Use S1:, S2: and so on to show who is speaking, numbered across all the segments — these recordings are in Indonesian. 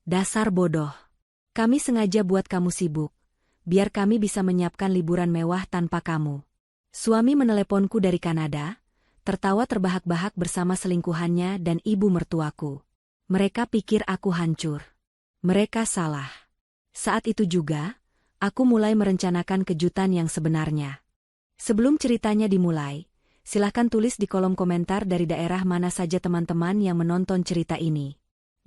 S1: Dasar bodoh. Kami sengaja buat kamu sibuk, biar kami bisa menyiapkan liburan mewah tanpa kamu. Suami meneleponku dari Kanada, tertawa terbahak-bahak bersama selingkuhannya dan ibu mertuaku. Mereka pikir aku hancur. Mereka salah. Saat itu juga, aku mulai merencanakan kejutan yang sebenarnya. Sebelum ceritanya dimulai, silahkan tulis di kolom komentar dari daerah mana saja teman-teman yang menonton cerita ini.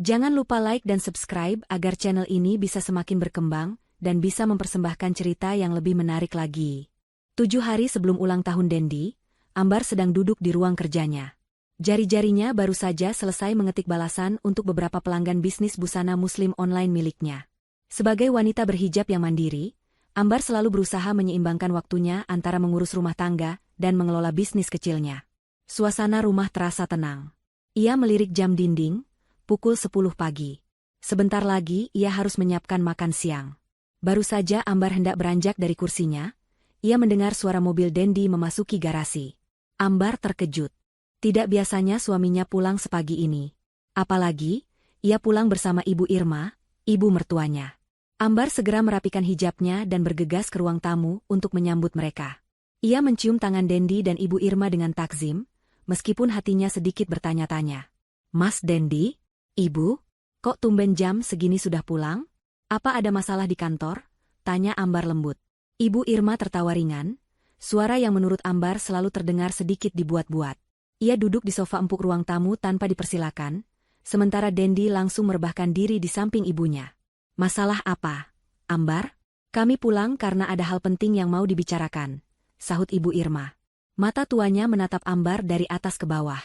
S1: Jangan lupa like dan subscribe agar channel ini bisa semakin berkembang dan bisa mempersembahkan cerita yang lebih menarik lagi. 7 hari sebelum ulang tahun Dendi, Ambar sedang duduk di ruang kerjanya. Jari-jarinya baru saja selesai mengetik balasan untuk beberapa pelanggan bisnis busana muslim online miliknya. Sebagai wanita berhijab yang mandiri, Ambar selalu berusaha menyeimbangkan waktunya antara mengurus rumah tangga dan mengelola bisnis kecilnya. Suasana rumah terasa tenang. Ia melirik jam dinding, pukul 10 pagi. Sebentar lagi ia harus menyiapkan makan siang. Baru saja Ambar hendak beranjak dari kursinya, ia mendengar suara mobil Dendi memasuki garasi. Ambar terkejut. Tidak biasanya suaminya pulang sepagi ini. Apalagi, ia pulang bersama Ibu Irma, ibu mertuanya. Ambar segera merapikan hijabnya dan bergegas ke ruang tamu untuk menyambut mereka. Ia mencium tangan Dendi dan Ibu Irma dengan takzim, meskipun hatinya sedikit bertanya-tanya. Mas Dendi? Ibu? Kok tumben jam segini sudah pulang? Apa ada masalah di kantor? Tanya Ambar lembut. Ibu Irma tertawa ringan, suara yang menurut Ambar selalu terdengar sedikit dibuat-buat. Ia duduk di sofa empuk ruang tamu tanpa dipersilakan, sementara Dendi langsung merebahkan diri di samping ibunya. Masalah apa, Ambar? Kami pulang karena ada hal penting yang mau dibicarakan, sahut Ibu Irma. Mata tuanya menatap Ambar dari atas ke bawah.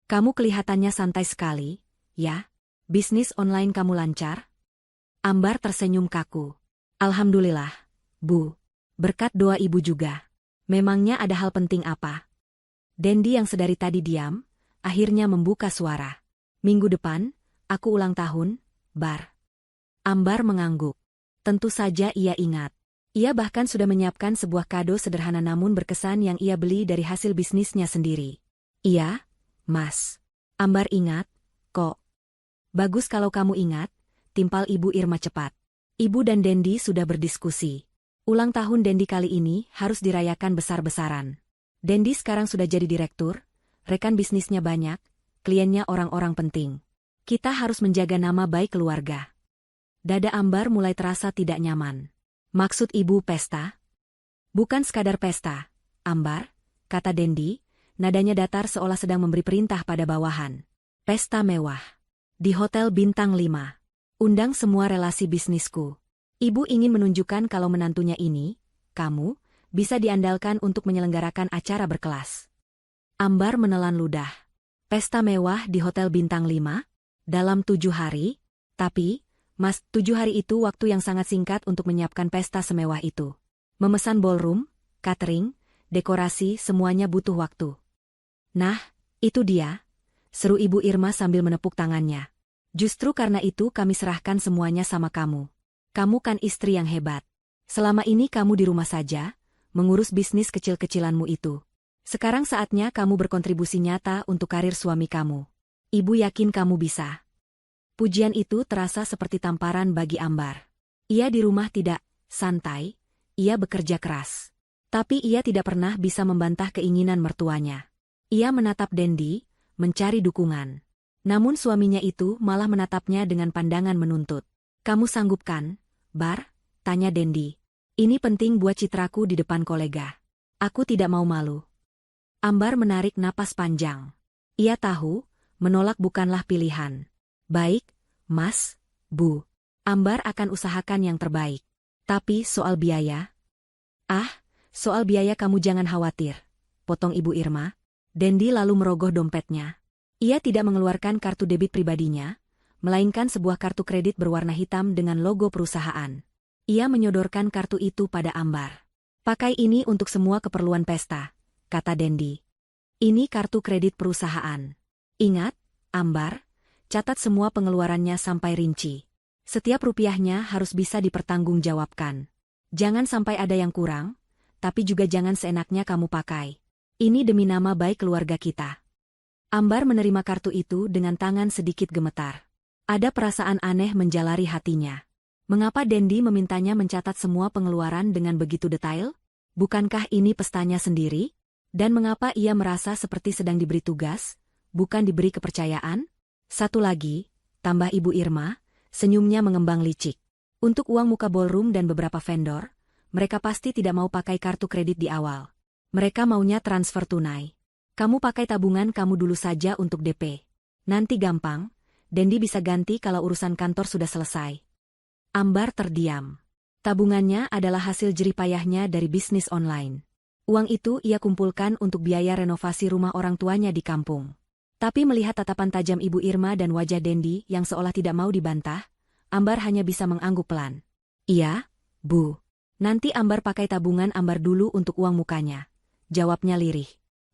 S1: Kamu kelihatannya santai sekali, ya? Bisnis online kamu lancar? Ambar tersenyum kaku. Alhamdulillah, Bu. Berkat doa ibu juga. Memangnya ada hal penting apa? Dendi yang sedari tadi diam, akhirnya membuka suara. Minggu depan, aku ulang tahun, Bar. Ambar mengangguk. Tentu saja ia ingat. Ia bahkan sudah menyiapkan sebuah kado sederhana namun berkesan yang ia beli dari hasil bisnisnya sendiri. Iya, Mas. Ambar ingat, kok. Bagus kalau kamu ingat, timpal Ibu Irma cepat. Ibu dan Dendi sudah berdiskusi. Ulang tahun Dendi kali ini harus dirayakan besar-besaran. Dendi sekarang sudah jadi direktur, rekan bisnisnya banyak, kliennya orang-orang penting. Kita harus menjaga nama baik keluarga. Dada Ambar mulai terasa tidak nyaman. Maksud ibu pesta? Bukan sekadar pesta, Ambar, kata Dendi, nadanya datar seolah sedang memberi perintah pada bawahan. Pesta mewah. Di Hotel Bintang 5. Undang semua relasi bisnisku. Ibu ingin menunjukkan kalau menantunya ini, kamu, bisa diandalkan untuk menyelenggarakan acara berkelas. Ambar menelan ludah. Pesta mewah di Hotel Bintang 5? Dalam 7 hari? Tapi, Mas, 7 hari itu waktu yang sangat singkat untuk menyiapkan pesta semewah itu. Memesan ballroom, catering, dekorasi, semuanya butuh waktu. Nah, itu dia, seru Ibu Irma sambil menepuk tangannya. Justru karena itu kami serahkan semuanya sama kamu. Kamu kan istri yang hebat. Selama ini kamu di rumah saja, mengurus bisnis kecil-kecilanmu itu. Sekarang saatnya kamu berkontribusi nyata untuk karir suami kamu. Ibu yakin kamu bisa. Pujian itu terasa seperti tamparan bagi Ambar. Ia di rumah tidak santai, ia bekerja keras. Tapi ia tidak pernah bisa membantah keinginan mertuanya. Ia menatap Dendi, mencari dukungan. Namun suaminya itu malah menatapnya dengan pandangan menuntut. Kamu sanggup kan, Bar? Tanya Dendi. Ini penting buat citraku di depan kolega. Aku tidak mau malu. Ambar menarik napas panjang. Ia tahu, menolak bukanlah pilihan. Baik, Mas, Bu. Ambar akan usahakan yang terbaik. Tapi soal biaya? Soal biaya kamu jangan khawatir, potong Ibu Irma. Dendi lalu merogoh dompetnya. Ia tidak mengeluarkan kartu debit pribadinya, melainkan sebuah kartu kredit berwarna hitam dengan logo perusahaan. Ia menyodorkan kartu itu pada Ambar. Pakai ini untuk semua keperluan pesta, kata Dendi. Ini kartu kredit perusahaan. Ingat, Ambar, catat semua pengeluarannya sampai rinci. Setiap rupiahnya harus bisa dipertanggungjawabkan. Jangan sampai ada yang kurang, tapi juga jangan seenaknya kamu pakai. Ini demi nama baik keluarga kita. Ambar menerima kartu itu dengan tangan sedikit gemetar. Ada perasaan aneh menjalari hatinya. Mengapa Dendi memintanya mencatat semua pengeluaran dengan begitu detail? Bukankah ini pestanya sendiri? Dan mengapa ia merasa seperti sedang diberi tugas, bukan diberi kepercayaan? Satu lagi, tambah Ibu Irma, senyumnya mengembang licik. Untuk uang muka ballroom dan beberapa vendor, mereka pasti tidak mau pakai kartu kredit di awal. Mereka maunya transfer tunai. Kamu pakai tabungan kamu dulu saja untuk DP. Nanti gampang, Dendi bisa ganti kalau urusan kantor sudah selesai. Ambar terdiam. Tabungannya adalah hasil jeripayahnya dari bisnis online. Uang itu ia kumpulkan untuk biaya renovasi rumah orang tuanya di kampung. Tapi melihat tatapan tajam Ibu Irma dan wajah Dendi yang seolah tidak mau dibantah, Ambar hanya bisa mengangguk pelan. Iya, Bu. Nanti Ambar pakai tabungan Ambar dulu untuk uang mukanya. Jawabnya lirih.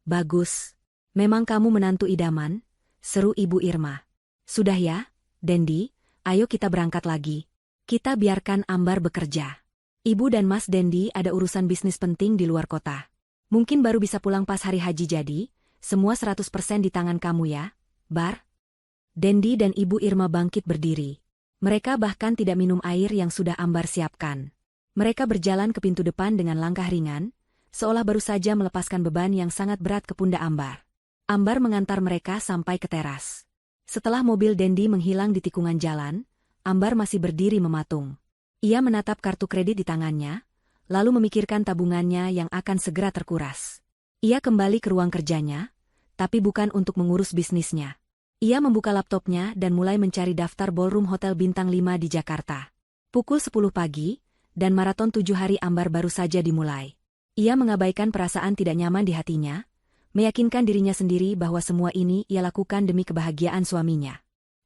S1: Bagus. Memang kamu menantu idaman, seru Ibu Irma. Sudah ya, Dendi, ayo kita berangkat lagi. Kita biarkan Ambar bekerja. Ibu dan Mas Dendi ada urusan bisnis penting di luar kota. Mungkin baru bisa pulang pas hari haji jadi, semua 100% di tangan kamu ya, Bar. Dendi dan Ibu Irma bangkit berdiri. Mereka bahkan tidak minum air yang sudah Ambar siapkan. Mereka berjalan ke pintu depan dengan langkah ringan, seolah baru saja melepaskan beban yang sangat berat ke pundak Ambar. Ambar mengantar mereka sampai ke teras. Setelah mobil Dendi menghilang di tikungan jalan, Ambar masih berdiri mematung. Ia menatap kartu kredit di tangannya, lalu memikirkan tabungannya yang akan segera terkuras. Ia kembali ke ruang kerjanya, tapi bukan untuk mengurus bisnisnya. Ia membuka laptopnya dan mulai mencari daftar ballroom hotel bintang 5 di Jakarta. Pukul 10 pagi, dan maraton 7 hari Ambar baru saja dimulai. Ia mengabaikan perasaan tidak nyaman di hatinya, meyakinkan dirinya sendiri bahwa semua ini ia lakukan demi kebahagiaan suaminya.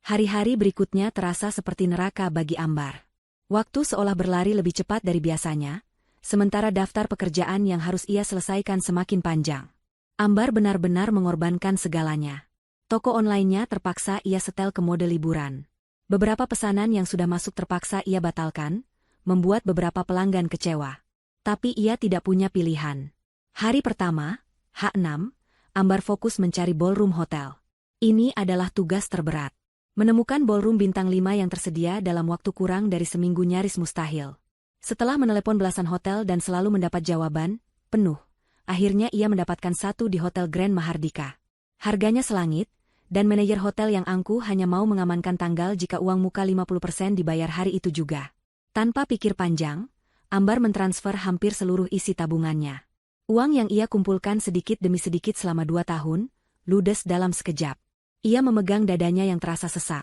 S1: Hari-hari berikutnya terasa seperti neraka bagi Ambar. Waktu seolah berlari lebih cepat dari biasanya, sementara daftar pekerjaan yang harus ia selesaikan semakin panjang. Ambar benar-benar mengorbankan segalanya. Toko online-nya terpaksa ia setel ke mode liburan. Beberapa pesanan yang sudah masuk terpaksa ia batalkan, membuat beberapa pelanggan kecewa. Tapi ia tidak punya pilihan. Hari pertama, H6, Ambar fokus mencari ballroom hotel. Ini adalah tugas terberat. Menemukan ballroom bintang 5 yang tersedia dalam waktu kurang dari seminggu nyaris mustahil. Setelah menelepon belasan hotel dan selalu mendapat jawaban, penuh, akhirnya ia mendapatkan satu di Hotel Grand Mahardika. Harganya selangit, dan manajer hotel yang angkuh hanya mau mengamankan tanggal jika uang muka 50% dibayar hari itu juga. Tanpa pikir panjang, Ambar mentransfer hampir seluruh isi tabungannya. Uang yang ia kumpulkan sedikit demi sedikit selama 2 tahun, ludes dalam sekejap. Ia memegang dadanya yang terasa sesak.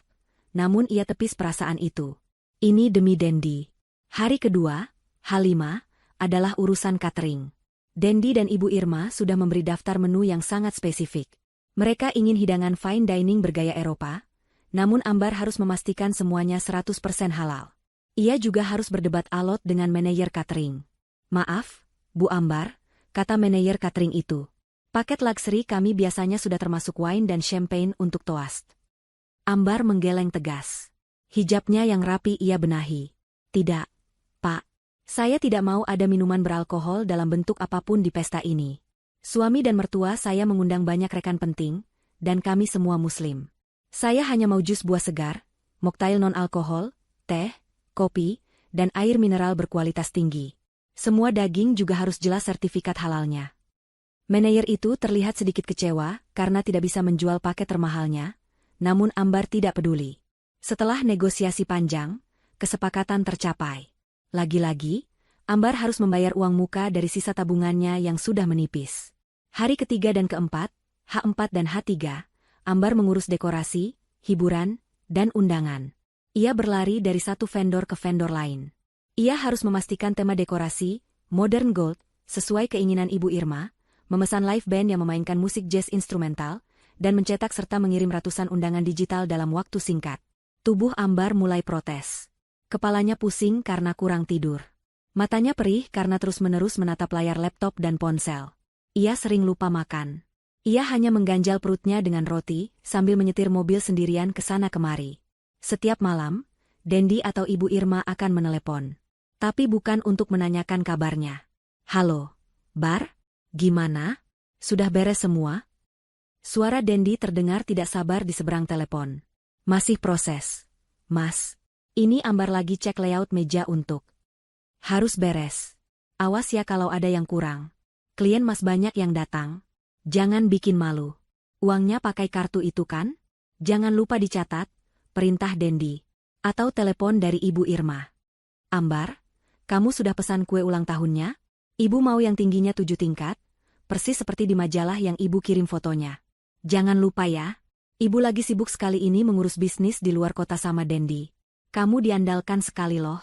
S1: Namun ia tepis perasaan itu. Ini demi Dendi. Hari kedua, H5, adalah urusan catering. Dendi dan Ibu Irma sudah memberi daftar menu yang sangat spesifik. Mereka ingin hidangan fine dining bergaya Eropa, namun Ambar harus memastikan semuanya 100% halal. Ia juga harus berdebat alot dengan manajer catering. Maaf, Bu Ambar, kata manajer catering itu. Paket luxury kami biasanya sudah termasuk wine dan champagne untuk toast. Ambar menggeleng tegas. Hijabnya yang rapi ia benahi. Tidak, Pak. Saya tidak mau ada minuman beralkohol dalam bentuk apapun di pesta ini. Suami dan mertua saya mengundang banyak rekan penting, dan kami semua muslim. Saya hanya mau jus buah segar, mocktail non-alkohol, teh, kopi, dan air mineral berkualitas tinggi. Semua daging juga harus jelas sertifikat halalnya. Manajer itu terlihat sedikit kecewa karena tidak bisa menjual paket termahalnya, namun Ambar tidak peduli. Setelah negosiasi panjang, kesepakatan tercapai. Lagi-lagi, Ambar harus membayar uang muka dari sisa tabungannya yang sudah menipis. Hari ketiga dan keempat, H4 dan H3, Ambar mengurus dekorasi, hiburan, dan undangan. Ia berlari dari satu vendor ke vendor lain. Ia harus memastikan tema dekorasi, modern gold, sesuai keinginan Ibu Irma, memesan live band yang memainkan musik jazz instrumental, dan mencetak serta mengirim ratusan undangan digital dalam waktu singkat. Tubuh Ambar mulai protes. Kepalanya pusing karena kurang tidur. Matanya perih karena terus-menerus menatap layar laptop dan ponsel. Ia sering lupa makan. Ia hanya mengganjal perutnya dengan roti, sambil menyetir mobil sendirian ke sana kemari. Setiap malam, Dendi atau Ibu Irma akan menelepon. Tapi bukan untuk menanyakan kabarnya. Halo, Bar? Gimana? Sudah beres semua? Suara Dendi terdengar tidak sabar di seberang telepon. Masih proses. Mas, ini Ambar lagi cek layout meja untuk. Harus beres. Awas ya kalau ada yang kurang. Klien Mas banyak yang datang. Jangan bikin malu. Uangnya pakai kartu itu kan? Jangan lupa dicatat, perintah Dendi. Atau telepon dari Ibu Irma. Ambar, kamu sudah pesan kue ulang tahunnya? Ibu mau yang tingginya 7 tingkat, persis seperti di majalah yang Ibu kirim fotonya. Jangan lupa ya, Ibu lagi sibuk sekali ini mengurus bisnis di luar kota sama Dendi. Kamu diandalkan sekali loh.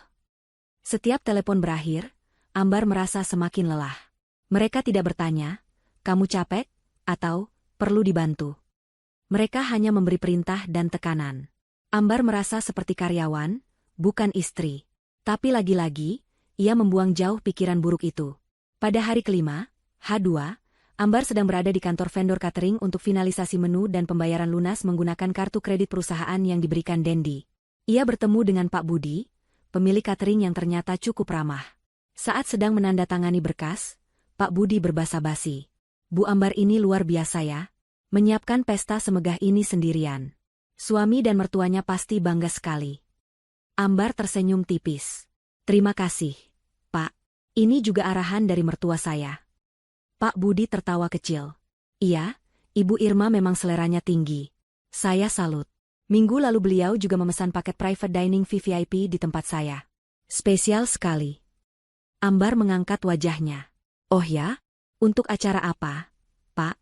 S1: Setiap telepon berakhir, Ambar merasa semakin lelah. Mereka tidak bertanya, kamu capek? Atau, perlu dibantu? Mereka hanya memberi perintah dan tekanan. Ambar merasa seperti karyawan, bukan istri. Tapi lagi-lagi, ia membuang jauh pikiran buruk itu. Pada hari kelima, H2, Ambar sedang berada di kantor vendor catering untuk finalisasi menu dan pembayaran lunas menggunakan kartu kredit perusahaan yang diberikan Dendi. Ia bertemu dengan Pak Budi, pemilik catering yang ternyata cukup ramah. Saat sedang menandatangani berkas, Pak Budi berbasa-basi. Bu Ambar ini luar biasa ya. Menyiapkan pesta semegah ini sendirian. Suami dan mertuanya pasti bangga sekali. Ambar tersenyum tipis. Terima kasih, Pak. Ini juga arahan dari mertua saya. Pak Budi tertawa kecil. Iya, Ibu Irma memang seleranya tinggi. Saya salut. Minggu lalu beliau juga memesan paket private dining VVIP di tempat saya. Spesial sekali. Ambar mengangkat wajahnya. Oh ya? Untuk acara apa, Pak?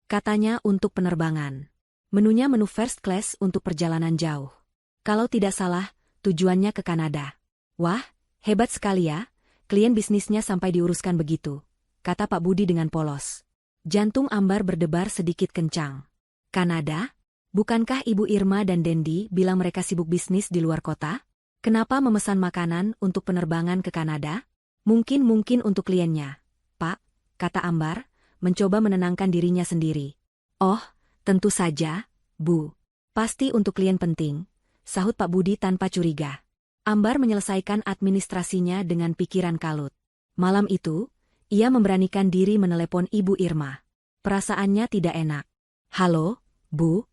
S1: Katanya untuk penerbangan. Menunya menu first class untuk perjalanan jauh. Kalau tidak salah, tujuannya ke Kanada. Wah, hebat sekali ya, klien bisnisnya sampai diuruskan begitu, kata Pak Budi dengan polos. Jantung Ambar berdebar sedikit kencang. Kanada? Bukankah Ibu Irma dan Dendi bilang mereka sibuk bisnis di luar kota? Kenapa memesan makanan untuk penerbangan ke Kanada? Mungkin untuk kliennya, Pak, kata Ambar, mencoba menenangkan dirinya sendiri. Oh, tentu saja, Bu. Pasti untuk klien penting, sahut Pak Budi tanpa curiga. Ambar menyelesaikan administrasinya dengan pikiran kalut. Malam itu, ia memberanikan diri menelepon Ibu Irma. Perasaannya tidak enak. Halo, Bu?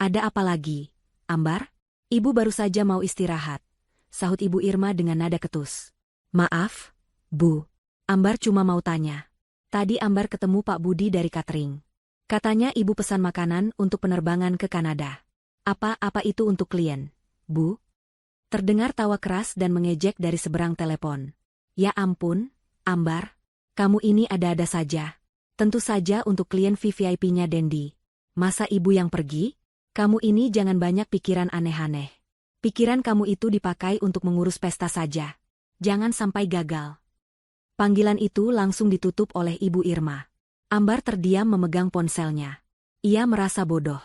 S1: Ada apa lagi, Ambar? Ibu baru saja mau istirahat, sahut Ibu Irma dengan nada ketus. Maaf, Bu. Ambar cuma mau tanya. Tadi Ambar ketemu Pak Budi dari catering. Katanya ibu pesan makanan untuk penerbangan ke Kanada. Apa itu untuk klien, Bu? Terdengar tawa keras dan mengejek dari seberang telepon. Ya ampun, Ambar. Kamu ini ada-ada saja. Tentu saja untuk klien VVIP-nya Dendi. Masa ibu yang pergi? Kamu ini jangan banyak pikiran aneh-aneh. Pikiran kamu itu dipakai untuk mengurus pesta saja. Jangan sampai gagal. Panggilan itu langsung ditutup oleh Ibu Irma. Ambar terdiam memegang ponselnya. Ia merasa bodoh.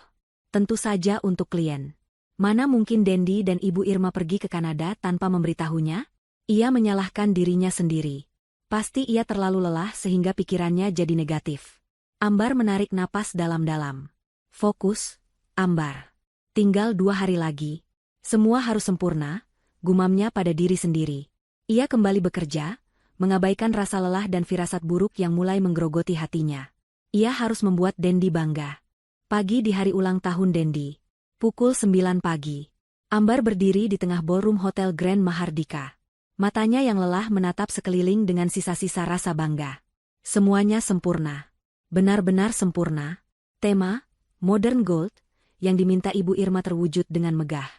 S1: Tentu saja untuk klien. Mana mungkin Dendi dan Ibu Irma pergi ke Kanada tanpa memberitahunya? Ia menyalahkan dirinya sendiri. Pasti ia terlalu lelah sehingga pikirannya jadi negatif. Ambar menarik napas dalam-dalam. Fokus, Ambar. Tinggal 2 hari lagi. Semua harus sempurna, gumamnya pada diri sendiri. Ia kembali bekerja, mengabaikan rasa lelah dan firasat buruk yang mulai menggerogoti hatinya. Ia harus membuat Dendi bangga. Pagi di hari ulang tahun Dendi. Pukul 9 pagi. Ambar berdiri di tengah ballroom Hotel Grand Mahardika. Matanya yang lelah menatap sekeliling dengan sisa-sisa rasa bangga. Semuanya sempurna. Benar-benar sempurna. Tema, Modern Gold, yang diminta Ibu Irma terwujud dengan megah.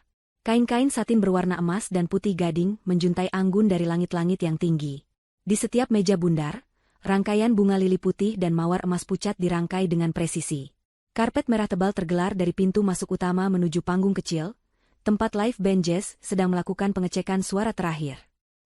S1: Kain-kain satin berwarna emas dan putih gading menjuntai anggun dari langit-langit yang tinggi. Di setiap meja bundar, rangkaian bunga lili putih dan mawar emas pucat dirangkai dengan presisi. Karpet merah tebal tergelar dari pintu masuk utama menuju panggung kecil, tempat live band jazz sedang melakukan pengecekan suara terakhir.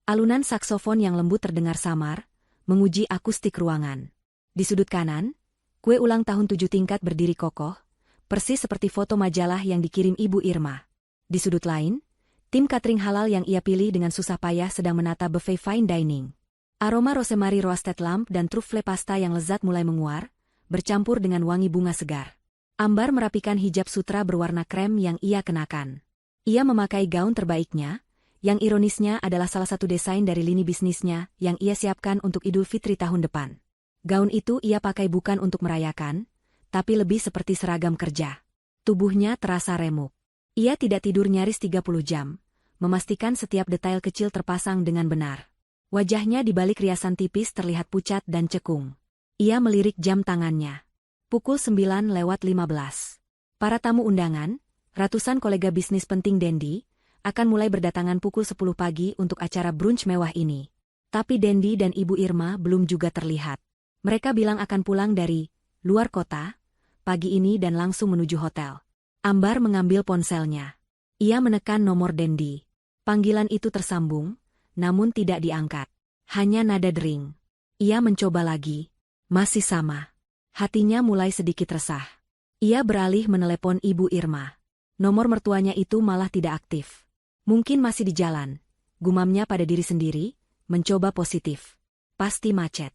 S1: Alunan saksofon yang lembut terdengar samar, menguji akustik ruangan. Di sudut kanan, kue ulang tahun 7 tingkat berdiri kokoh, persis seperti foto majalah yang dikirim Ibu Irma. Di sudut lain, tim catering halal yang ia pilih dengan susah payah sedang menata buffet fine dining. Aroma rosemary roasted lamb dan truffle pasta yang lezat mulai menguar, bercampur dengan wangi bunga segar. Ambar merapikan hijab sutra berwarna krem yang ia kenakan. Ia memakai gaun terbaiknya, yang ironisnya adalah salah satu desain dari lini bisnisnya yang ia siapkan untuk Idul Fitri tahun depan. Gaun itu ia pakai bukan untuk merayakan, tapi lebih seperti seragam kerja. Tubuhnya terasa remuk. Ia tidak tidur nyaris 30 jam, memastikan setiap detail kecil terpasang dengan benar. Wajahnya di balik riasan tipis terlihat pucat dan cekung. Ia melirik jam tangannya. Pukul 9:15. Para tamu undangan, ratusan kolega bisnis penting Dendi, akan mulai berdatangan pukul 10 pagi untuk acara brunch mewah ini. Tapi Dendi dan Ibu Irma belum juga terlihat. Mereka bilang akan pulang dari luar kota pagi ini dan langsung menuju hotel. Ambar mengambil ponselnya. Ia menekan nomor Dendi. Panggilan itu tersambung, namun tidak diangkat. Hanya nada dering. Ia mencoba lagi. Masih sama. Hatinya mulai sedikit resah. Ia beralih menelepon Ibu Irma. Nomor mertuanya itu malah tidak aktif. Mungkin masih di jalan. Gumamnya pada diri sendiri, mencoba positif. Pasti macet.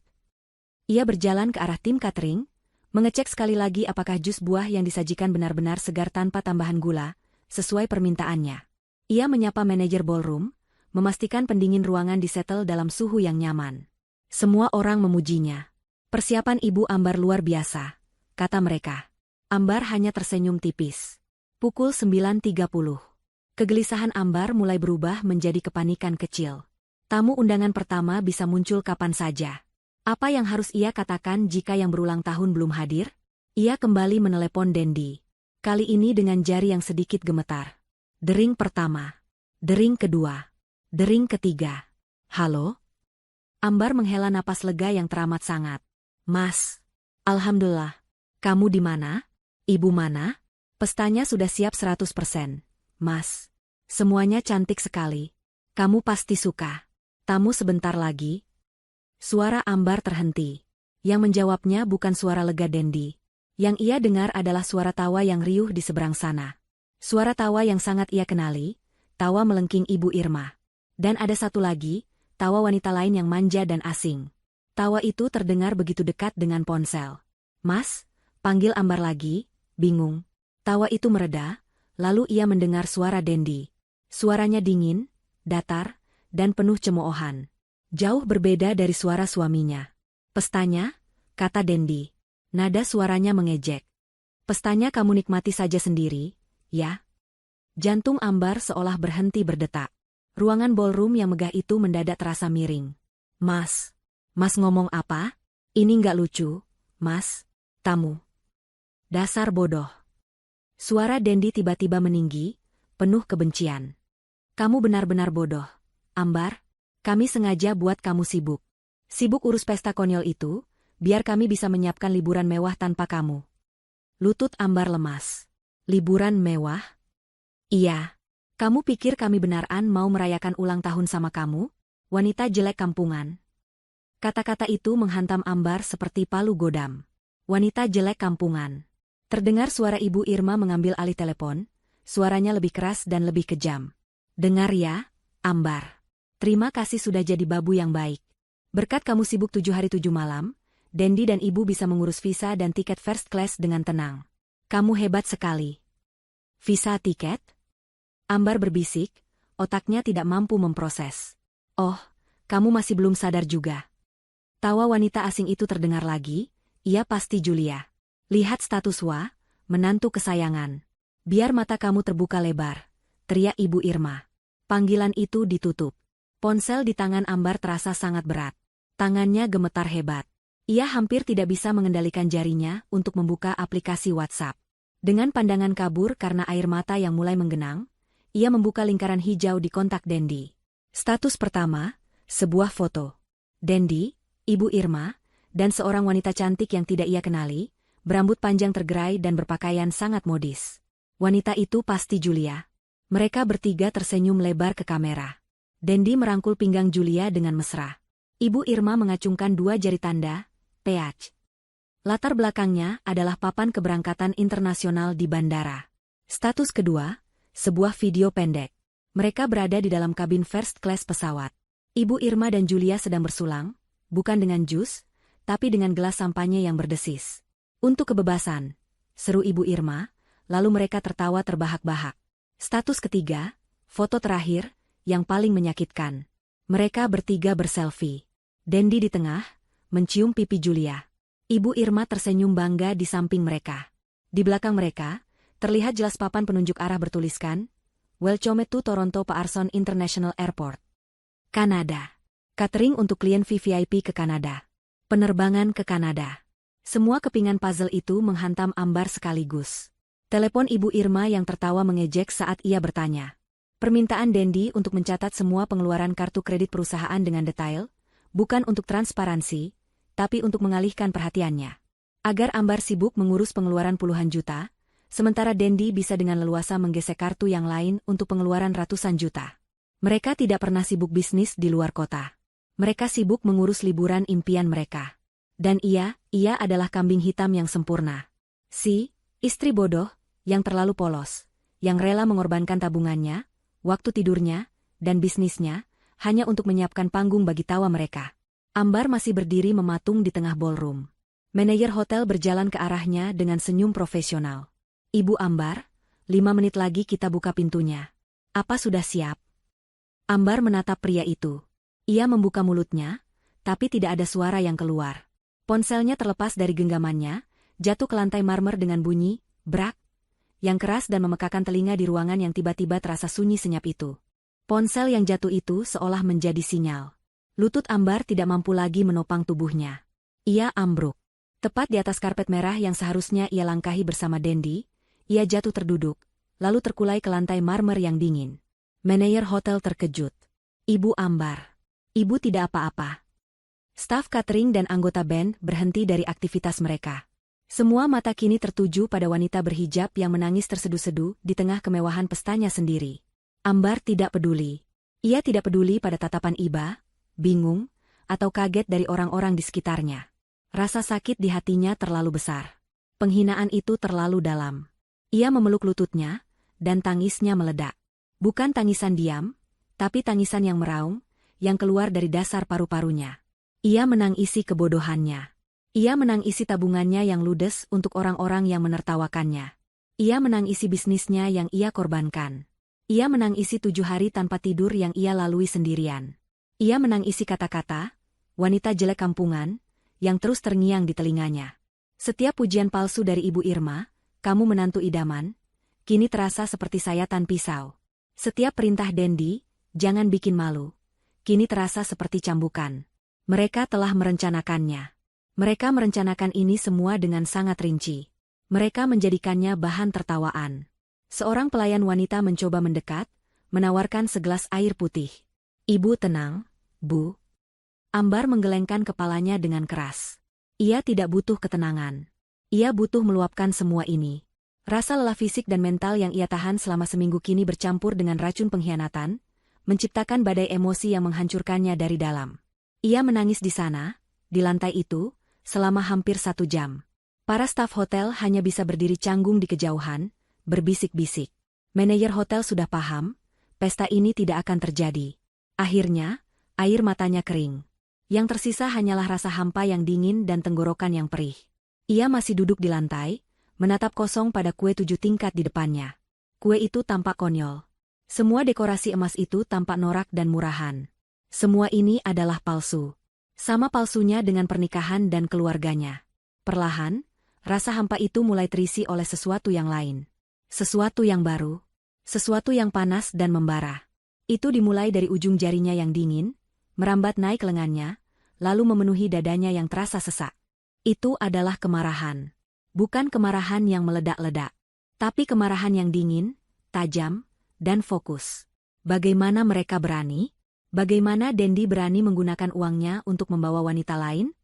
S1: Ia berjalan ke arah tim catering, mengecek sekali lagi apakah jus buah yang disajikan benar-benar segar tanpa tambahan gula, sesuai permintaannya. Ia menyapa manajer ballroom, memastikan pendingin ruangan disetel dalam suhu yang nyaman. Semua orang memujinya. Persiapan Ibu Ambar luar biasa, kata mereka. Ambar hanya tersenyum tipis. Pukul 9:30. Kegelisahan Ambar mulai berubah menjadi kepanikan kecil. Tamu undangan pertama bisa muncul kapan saja. Apa yang harus ia katakan jika yang berulang tahun belum hadir? Ia kembali menelepon Dendi. Kali ini dengan jari yang sedikit gemetar. Dering pertama. Dering kedua. Dering ketiga. Halo? Ambar menghela napas lega yang teramat sangat. Mas. Alhamdulillah. Kamu di mana? Ibu mana? Pestanya sudah siap 100%. Mas. Semuanya cantik sekali. Kamu pasti suka. Tamu sebentar lagi. Suara Ambar terhenti. Yang menjawabnya bukan suara lega Dendi. Yang ia dengar adalah suara tawa yang riuh di seberang sana. Suara tawa yang sangat ia kenali, tawa melengking Ibu Irma. Dan ada satu lagi, tawa wanita lain yang manja dan asing. Tawa itu terdengar begitu dekat dengan ponsel. Mas, panggil Ambar lagi, bingung. Tawa itu mereda, lalu ia mendengar suara Dendi. Suaranya dingin, datar, dan penuh cemoohan. Jauh berbeda dari suara suaminya. Pestanya, kata Dendi. Nada suaranya mengejek. Pestanya kamu nikmati saja sendiri, ya? Jantung Ambar seolah berhenti berdetak. Ruangan ballroom yang megah itu mendadak terasa miring. Mas ngomong apa? Ini nggak lucu, Mas. Tamu. Dasar bodoh. Suara Dendi tiba-tiba meninggi, penuh kebencian. Kamu benar-benar bodoh, Ambar. Kami sengaja buat kamu sibuk. Sibuk urus pesta konyol itu, biar kami bisa menyiapkan liburan mewah tanpa kamu. Lutut Ambar lemas. Liburan mewah? Iya. Kamu pikir kami benaran mau merayakan ulang tahun sama kamu? Wanita jelek kampungan. Kata-kata itu menghantam Ambar seperti palu godam. Wanita jelek kampungan. Terdengar suara Ibu Irma mengambil alih telepon, suaranya lebih keras dan lebih kejam. Dengar ya, Ambar. Terima kasih sudah jadi babu yang baik. Berkat kamu sibuk 7 hari 7 malam, Dendi dan Ibu bisa mengurus visa dan tiket first class dengan tenang. Kamu hebat sekali. Visa tiket? Ambar berbisik, otaknya tidak mampu memproses. Oh, kamu masih belum sadar juga. Tawa wanita asing itu terdengar lagi, ia pasti Julia. Lihat status menantu kesayangan. Biar mata kamu terbuka lebar, teriak Ibu Irma. Panggilan itu ditutup. Ponsel di tangan Ambar terasa sangat berat. Tangannya gemetar hebat. Ia hampir tidak bisa mengendalikan jarinya untuk membuka aplikasi WhatsApp. Dengan pandangan kabur karena air mata yang mulai menggenang, ia membuka lingkaran hijau di kontak Dendi. Status pertama, sebuah foto. Dendi, Ibu Irma, dan seorang wanita cantik yang tidak ia kenali, berambut panjang tergerai dan berpakaian sangat modis. Wanita itu pasti Julia. Mereka bertiga tersenyum lebar ke kamera. Dendi merangkul pinggang Julia dengan mesra. Ibu Irma mengacungkan 2 jari tanda, PH. Latar belakangnya adalah papan keberangkatan internasional di bandara. Status kedua, sebuah video pendek. Mereka berada di dalam kabin first class pesawat. Ibu Irma dan Julia sedang bersulang, bukan dengan jus, tapi dengan gelas sampanye yang berdesis. Untuk kebebasan, seru Ibu Irma, lalu mereka tertawa terbahak-bahak. Status ketiga, foto terakhir, yang paling menyakitkan. Mereka bertiga berselfie. Dendi di tengah, mencium pipi Julia. Ibu Irma tersenyum bangga di samping mereka. Di belakang mereka, Terlihat jelas papan penunjuk arah bertuliskan, Welcome to Toronto Pearson International Airport. Kanada. Catering untuk klien VVIP ke Kanada. Penerbangan ke Kanada. Semua kepingan puzzle itu menghantam Ambar sekaligus. Telepon Ibu Irma yang tertawa mengejek saat ia bertanya. Permintaan Dendi untuk mencatat semua pengeluaran kartu kredit perusahaan dengan detail, bukan untuk transparansi, tapi untuk mengalihkan perhatiannya. Agar Ambar sibuk mengurus pengeluaran puluhan juta, sementara Dendi bisa dengan leluasa menggesek kartu yang lain untuk pengeluaran ratusan juta. Mereka tidak pernah sibuk bisnis di luar kota. Mereka sibuk mengurus liburan impian mereka. Dan ia adalah kambing hitam yang sempurna. Si, istri bodoh, yang terlalu polos, yang rela mengorbankan tabungannya, waktu tidurnya, dan bisnisnya, hanya untuk menyiapkan panggung bagi tawa mereka. Ambar masih berdiri mematung di tengah ballroom. Manajer hotel berjalan ke arahnya dengan senyum profesional. Ibu Ambar, 5 menit lagi kita buka pintunya. Apa sudah siap? Ambar menatap pria itu. Ia membuka mulutnya, tapi tidak ada suara yang keluar. Ponselnya terlepas dari genggamannya, jatuh ke lantai marmer dengan bunyi, brak, yang keras dan memekakan telinga di ruangan yang tiba-tiba terasa sunyi senyap itu. Ponsel yang jatuh itu seolah menjadi sinyal. Lutut Ambar tidak mampu lagi menopang tubuhnya. Ia ambruk. Tepat di atas karpet merah yang seharusnya ia langkahi bersama Dendi, ia jatuh terduduk, lalu terkulai ke lantai marmer yang dingin. Manajer hotel terkejut. Ibu Ambar. Ibu tidak apa-apa. Staf catering dan anggota band berhenti dari aktivitas mereka. Semua mata kini tertuju pada wanita berhijab yang menangis terseduh-seduh di tengah kemewahan pestanya sendiri. Ambar tidak peduli. Ia tidak peduli pada tatapan iba, bingung, atau kaget dari orang-orang di sekitarnya. Rasa sakit di hatinya terlalu besar. Penghinaan itu terlalu dalam. Ia memeluk lututnya, dan tangisnya meledak. Bukan tangisan diam, tapi tangisan yang meraung, yang keluar dari dasar paru-parunya. Ia menangisi kebodohannya. Ia menangisi tabungannya yang ludes untuk orang-orang yang menertawakannya. Ia menangisi bisnisnya yang ia korbankan. Ia menangisi 7 hari tanpa tidur yang ia lalui sendirian. Ia menangisi kata-kata, wanita jelek kampungan, yang terus terngiang di telinganya. Setiap pujian palsu dari Ibu Irma, kamu menantu idaman, kini terasa seperti sayatan pisau. Setiap perintah Dendi, jangan bikin malu, kini terasa seperti cambukan. Mereka telah merencanakannya. Mereka merencanakan ini semua dengan sangat rinci. Mereka menjadikannya bahan tertawaan. Seorang pelayan wanita mencoba mendekat, menawarkan segelas air putih. Ibu tenang, Bu. Ambar menggelengkan kepalanya dengan keras. Ia tidak butuh ketenangan. Ia butuh meluapkan semua ini. Rasa lelah fisik dan mental yang ia tahan selama seminggu kini bercampur dengan racun pengkhianatan, menciptakan badai emosi yang menghancurkannya dari dalam. Ia menangis di sana, di lantai itu, selama hampir 1 jam. Para staf hotel hanya bisa berdiri canggung di kejauhan, berbisik-bisik. Manajer hotel sudah paham, pesta ini tidak akan terjadi. Akhirnya, air matanya kering. Yang tersisa hanyalah rasa hampa yang dingin dan tenggorokan yang perih. Ia masih duduk di lantai, menatap kosong pada kue 7 tingkat di depannya. Kue itu tampak konyol. Semua dekorasi emas itu tampak norak dan murahan. Semua ini adalah palsu. Sama palsunya dengan pernikahan dan keluarganya. Perlahan, rasa hampa itu mulai terisi oleh sesuatu yang lain. Sesuatu yang baru. Sesuatu yang panas dan membara. Itu dimulai dari ujung jarinya yang dingin, merambat naik lengannya, lalu memenuhi dadanya yang terasa sesak. Itu adalah kemarahan. Bukan kemarahan yang meledak-ledak. Tapi kemarahan yang dingin, tajam, dan fokus. Bagaimana mereka berani? Bagaimana Dendi berani menggunakan uangnya untuk membawa wanita lain?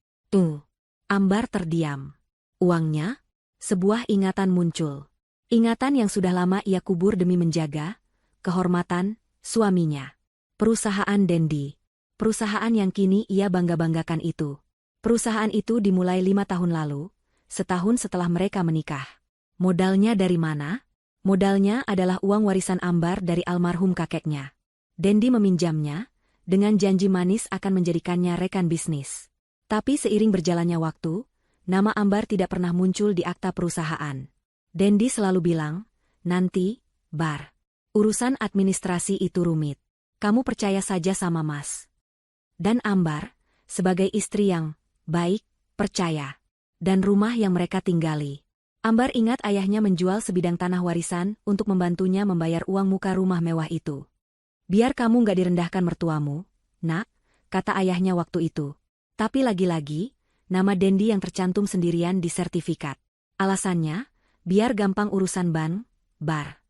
S1: Ambar terdiam. Uangnya? Sebuah ingatan muncul. Ingatan yang sudah lama ia kubur demi menjaga kehormatan suaminya. Perusahaan Dendi. Perusahaan yang kini ia bangga-banggakan itu. Perusahaan itu dimulai 5 tahun lalu, setahun setelah mereka menikah. Modalnya dari mana? Modalnya adalah uang warisan Ambar dari almarhum kakeknya. Dendi meminjamnya, dengan janji manis akan menjadikannya rekan bisnis. Tapi seiring berjalannya waktu, nama Ambar tidak pernah muncul di akta perusahaan. Dendi selalu bilang, nanti, Bar. Urusan administrasi itu rumit. Kamu percaya saja sama Mas. Dan Ambar, sebagai istri yang baik, percaya. Dan rumah yang mereka tinggali. Ambar ingat ayahnya menjual sebidang tanah warisan untuk membantunya membayar uang muka rumah mewah itu. Biar kamu nggak direndahkan mertuamu, nak, kata ayahnya waktu itu. Tapi lagi-lagi, nama Dendi yang tercantum sendirian di sertifikat. Alasannya, biar gampang urusan bar.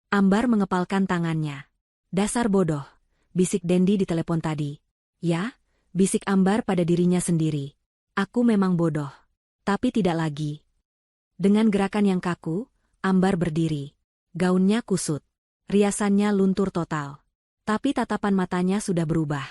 S1: Ambar mengepalkan tangannya. Dasar bodoh, bisik Dendi di telepon tadi. Ya, bisik Ambar pada dirinya sendiri. Aku memang bodoh. Tapi tidak lagi. Dengan gerakan yang kaku, Ambar berdiri. Gaunnya kusut. Riasannya luntur total. Tapi tatapan matanya sudah berubah.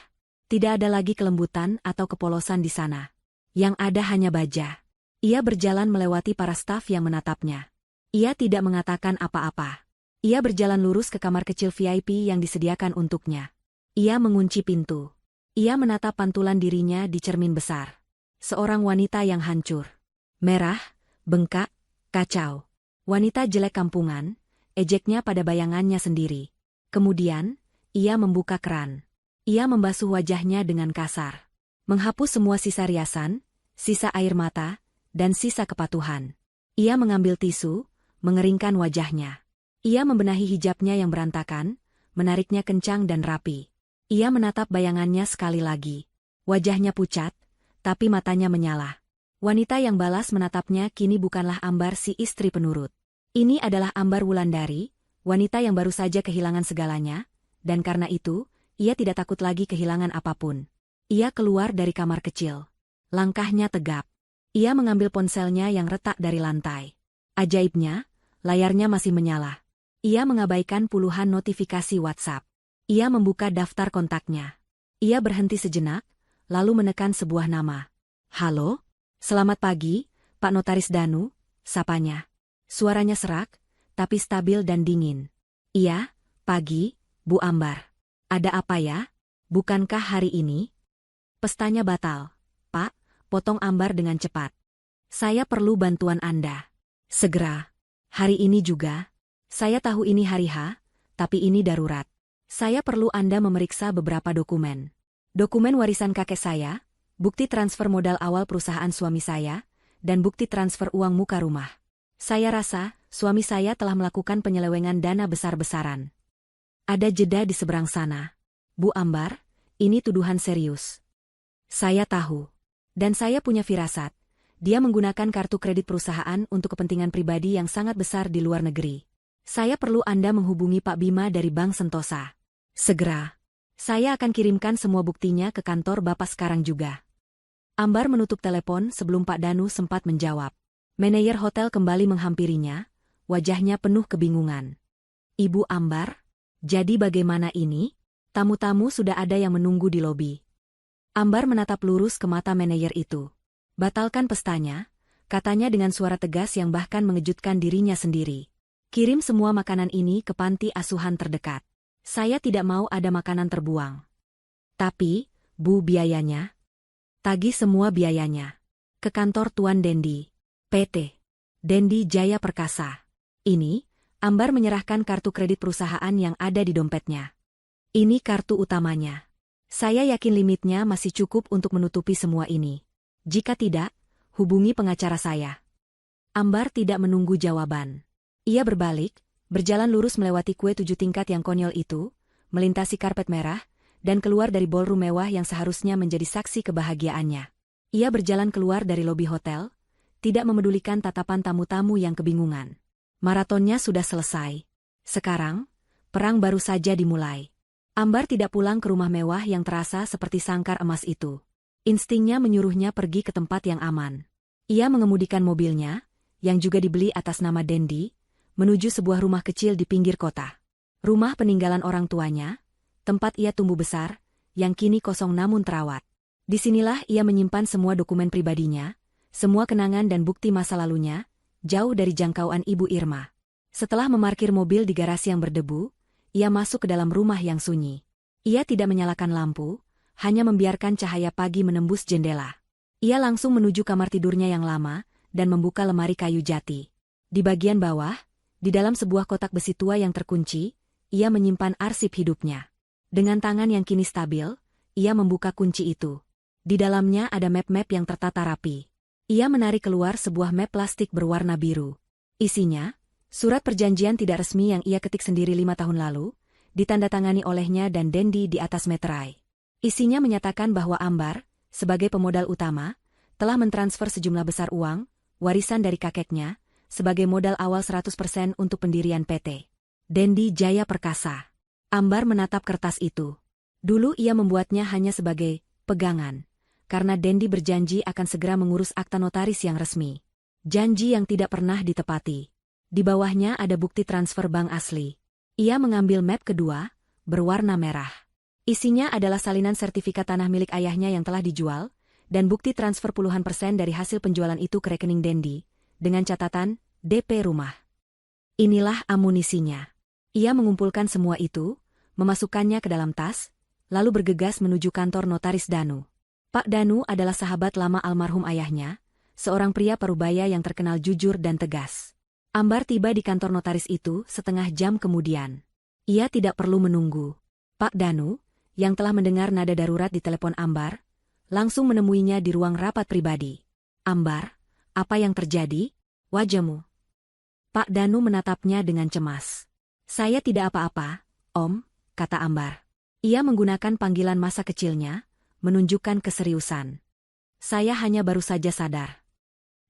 S1: Tidak ada lagi kelembutan atau kepolosan di sana. Yang ada hanya baja. Ia berjalan melewati para staf yang menatapnya. Ia tidak mengatakan apa-apa. Ia berjalan lurus ke kamar kecil VIP yang disediakan untuknya. Ia mengunci pintu. Ia menatap pantulan dirinya di cermin besar. Seorang wanita yang hancur. Merah, bengkak, kacau. Wanita jelek kampungan, ejeknya pada bayangannya sendiri. Kemudian, ia membuka keran. Ia membasuh wajahnya dengan kasar. Menghapus semua sisa riasan, sisa air mata, dan sisa kepatuhan. Ia mengambil tisu, mengeringkan wajahnya. Ia membenahi hijabnya yang berantakan, menariknya kencang dan rapi. Ia menatap bayangannya sekali lagi. Wajahnya pucat, tapi matanya menyala. Wanita yang balas menatapnya kini bukanlah Ambar si istri penurut. Ini adalah Ambar Wulandari, wanita yang baru saja kehilangan segalanya, dan karena itu, ia tidak takut lagi kehilangan apapun. Ia keluar dari kamar kecil. Langkahnya tegap. Ia mengambil ponselnya yang retak dari lantai. Ajaibnya, layarnya masih menyala. Ia mengabaikan puluhan notifikasi WhatsApp. Ia membuka daftar kontaknya. Ia berhenti sejenak, lalu menekan sebuah nama. Halo? Selamat pagi, Pak Notaris Danu, sapanya. Suaranya serak, tapi stabil dan dingin. Iya, pagi, Bu Ambar. Ada apa ya? Bukankah hari ini? Pestanya batal. Pak, potong Ambar dengan cepat. Saya perlu bantuan Anda. Segera. Hari ini juga. Saya tahu ini hari H, tapi ini darurat. Saya perlu Anda memeriksa beberapa dokumen. Dokumen warisan kakek saya, bukti transfer modal awal perusahaan suami saya, dan bukti transfer uang muka rumah. Saya rasa, suami saya telah melakukan penyelewengan dana besar-besaran. Ada jeda di seberang sana. Bu Ambar, ini tuduhan serius. Saya tahu. Dan saya punya firasat. Dia menggunakan kartu kredit perusahaan untuk kepentingan pribadi yang sangat besar di luar negeri. Saya perlu Anda menghubungi Pak Bima dari Bank Sentosa. Segera. Saya akan kirimkan semua buktinya ke kantor Bapak sekarang juga. Ambar menutup telepon sebelum Pak Danu sempat menjawab. Manajer hotel kembali menghampirinya, wajahnya penuh kebingungan. Ibu Ambar, jadi bagaimana ini? Tamu-tamu sudah ada yang menunggu di lobi. Ambar menatap lurus ke mata manajer itu. Batalkan pestanya, katanya dengan suara tegas yang bahkan mengejutkan dirinya sendiri. Kirim semua makanan ini ke panti asuhan terdekat. Saya tidak mau ada makanan terbuang. Tapi, Bu, biayanya? Tagih semua biayanya. Ke kantor Tuan Dendi. PT. Dendi Jaya Perkasa. Ini, Ambar menyerahkan kartu kredit perusahaan yang ada di dompetnya. Ini kartu utamanya. Saya yakin limitnya masih cukup untuk menutupi semua ini. Jika tidak, hubungi pengacara saya. Ambar tidak menunggu jawaban. Ia berbalik, berjalan lurus melewati kue 7 tingkat yang konyol itu, melintasi karpet merah, dan keluar dari ballroom mewah yang seharusnya menjadi saksi kebahagiaannya. Ia berjalan keluar dari lobi hotel, tidak memedulikan tatapan tamu-tamu yang kebingungan. Maratonnya sudah selesai. Sekarang, perang baru saja dimulai. Ambar tidak pulang ke rumah mewah yang terasa seperti sangkar emas itu. Instingnya menyuruhnya pergi ke tempat yang aman. Ia mengemudikan mobilnya, yang juga dibeli atas nama Dendi, menuju sebuah rumah kecil di pinggir kota. Rumah peninggalan orang tuanya, tempat ia tumbuh besar, yang kini kosong namun terawat. Disinilah ia menyimpan semua dokumen pribadinya, semua kenangan dan bukti masa lalunya, jauh dari jangkauan Ibu Irma. Setelah memarkir mobil di garasi yang berdebu, ia masuk ke dalam rumah yang sunyi. Ia tidak menyalakan lampu, hanya membiarkan cahaya pagi menembus jendela. Ia langsung menuju kamar tidurnya yang lama, dan membuka lemari kayu jati. Di bagian bawah, di dalam sebuah kotak besi tua yang terkunci, ia menyimpan arsip hidupnya. Dengan tangan yang kini stabil, ia membuka kunci itu. Di dalamnya ada map-map yang tertata rapi. Ia menarik keluar sebuah map plastik berwarna biru. Isinya, surat perjanjian tidak resmi yang ia ketik sendiri 5 tahun lalu, ditandatangani olehnya dan Dendi di atas meterai. Isinya menyatakan bahwa Ambar, sebagai pemodal utama, telah mentransfer sejumlah besar uang, warisan dari kakeknya, sebagai modal awal 100% untuk pendirian PT Dendi Jaya Perkasa. Ambar menatap kertas itu. Dulu ia membuatnya hanya sebagai pegangan, karena Dendi berjanji akan segera mengurus akta notaris yang resmi. Janji yang tidak pernah ditepati. Di bawahnya ada bukti transfer bank asli. Ia mengambil map kedua, berwarna merah. Isinya adalah salinan sertifikat tanah milik ayahnya yang telah dijual, dan bukti transfer puluhan persen dari hasil penjualan itu ke rekening Dendi, dengan catatan DP rumah. Inilah amunisinya. Ia mengumpulkan semua itu, memasukkannya ke dalam tas, lalu bergegas menuju kantor notaris Danu. Pak Danu adalah sahabat lama almarhum ayahnya, seorang pria parubaya yang terkenal jujur dan tegas. Ambar tiba di kantor notaris itu setengah jam kemudian. Ia tidak perlu menunggu. Pak Danu, yang telah mendengar nada darurat di telepon Ambar, langsung menemuinya di ruang rapat pribadi. Ambar, apa yang terjadi? Wajahmu. Pak Danu menatapnya dengan cemas. Saya tidak apa-apa, Om, kata Ambar. Ia menggunakan panggilan masa kecilnya, menunjukkan keseriusan. Saya hanya baru saja sadar.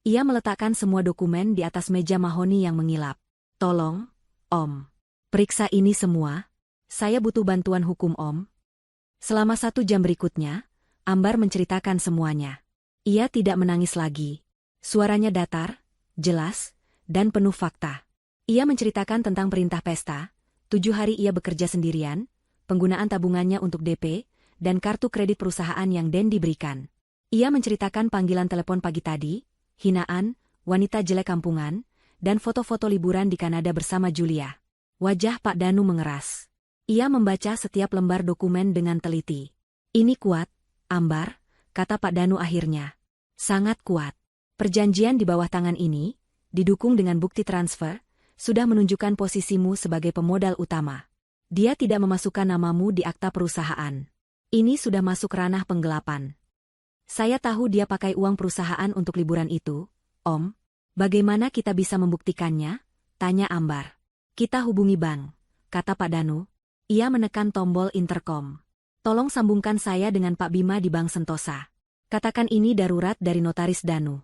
S1: Ia meletakkan semua dokumen di atas meja mahoni yang mengilap. Tolong, Om. Periksa ini semua. Saya butuh bantuan hukum, Om. Selama 1 jam berikutnya, Ambar menceritakan semuanya. Ia tidak menangis lagi. Suaranya datar, jelas, dan penuh fakta. Ia menceritakan tentang perintah pesta, 7 hari ia bekerja sendirian, penggunaan tabungannya untuk DP, dan kartu kredit perusahaan yang Dendi berikan. Ia menceritakan panggilan telepon pagi tadi, hinaan, wanita jelek kampungan, dan foto-foto liburan di Kanada bersama Julia. Wajah Pak Danu mengeras. Ia membaca setiap lembar dokumen dengan teliti. Ini kuat, Ambar, kata Pak Danu akhirnya. Sangat kuat. Perjanjian di bawah tangan ini, didukung dengan bukti transfer, sudah menunjukkan posisimu sebagai pemodal utama. Dia tidak memasukkan namamu di akta perusahaan. Ini sudah masuk ranah penggelapan. Saya tahu dia pakai uang perusahaan untuk liburan itu, Om. Bagaimana kita bisa membuktikannya? Tanya Ambar. Kita hubungi bank, kata Pak Danu. Ia menekan tombol intercom. Tolong sambungkan saya dengan Pak Bima di Bank Sentosa. Katakan ini darurat dari notaris Danu.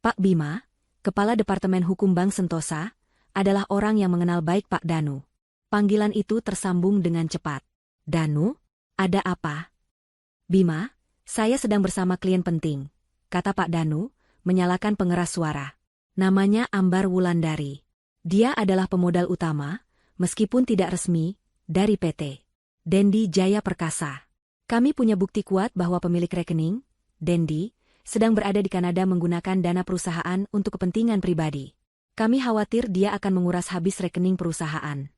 S1: Pak Bima, Kepala Departemen Hukum Bank Sentosa, adalah orang yang mengenal baik Pak Danu. Panggilan itu tersambung dengan cepat. Danu? Ada apa? Bima, saya sedang bersama klien penting, kata Pak Danu, menyalakan pengeras suara. Namanya Ambar Wulandari. Dia adalah pemodal utama, meskipun tidak resmi, dari PT Dendi Jaya Perkasa. Kami punya bukti kuat bahwa pemilik rekening, Dendi, sedang berada di Kanada menggunakan dana perusahaan untuk kepentingan pribadi. Kami khawatir dia akan menguras habis rekening perusahaan.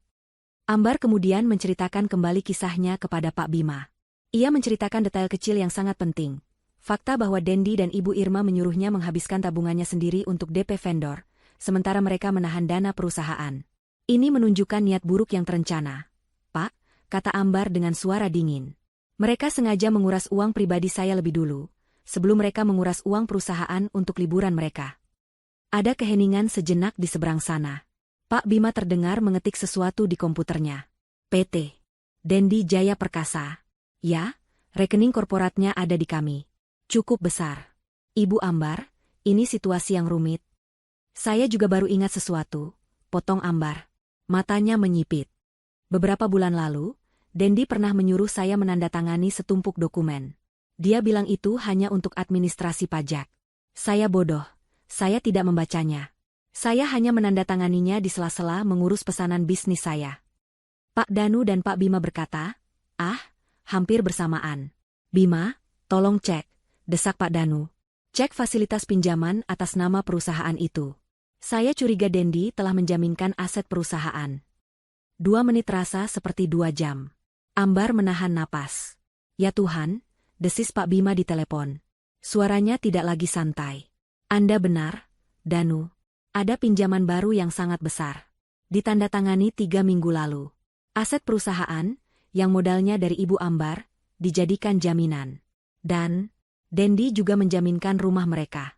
S1: Ambar kemudian menceritakan kembali kisahnya kepada Pak Bima. Ia menceritakan detail kecil yang sangat penting. Fakta bahwa Dendi dan Ibu Irma menyuruhnya menghabiskan tabungannya sendiri untuk DP vendor, sementara mereka menahan dana perusahaan. Ini menunjukkan niat buruk yang terencana. Pak, kata Ambar dengan suara dingin. Mereka sengaja menguras uang pribadi saya lebih dulu, sebelum mereka menguras uang perusahaan untuk liburan mereka. Ada keheningan sejenak di seberang sana. Pak Bima terdengar mengetik sesuatu di komputernya. PT Dendi Jaya Perkasa. Ya, rekening korporatnya ada di kami. Cukup besar. Ibu Ambar, ini situasi yang rumit. Saya juga baru ingat sesuatu, potong Ambar. Matanya menyipit. Beberapa bulan lalu, Dendi pernah menyuruh saya menandatangani setumpuk dokumen. Dia bilang itu hanya untuk administrasi pajak. Saya bodoh, saya tidak membacanya. Saya hanya menandatanganinya di sela-sela mengurus pesanan bisnis saya. Pak Danu dan Pak Bima berkata, hampir bersamaan. Bima, tolong cek, desak Pak Danu. Cek fasilitas pinjaman atas nama perusahaan itu. Saya curiga Dendi telah menjaminkan aset perusahaan. 2 menit rasa seperti 2 jam. Ambar menahan napas. Ya Tuhan, desis Pak Bima di telepon. Suaranya tidak lagi santai. Anda benar, Danu. Ada pinjaman baru yang sangat besar. Ditandatangani 3 minggu lalu. Aset perusahaan, yang modalnya dari Ibu Ambar, dijadikan jaminan. Dan, Dendi juga menjaminkan rumah mereka.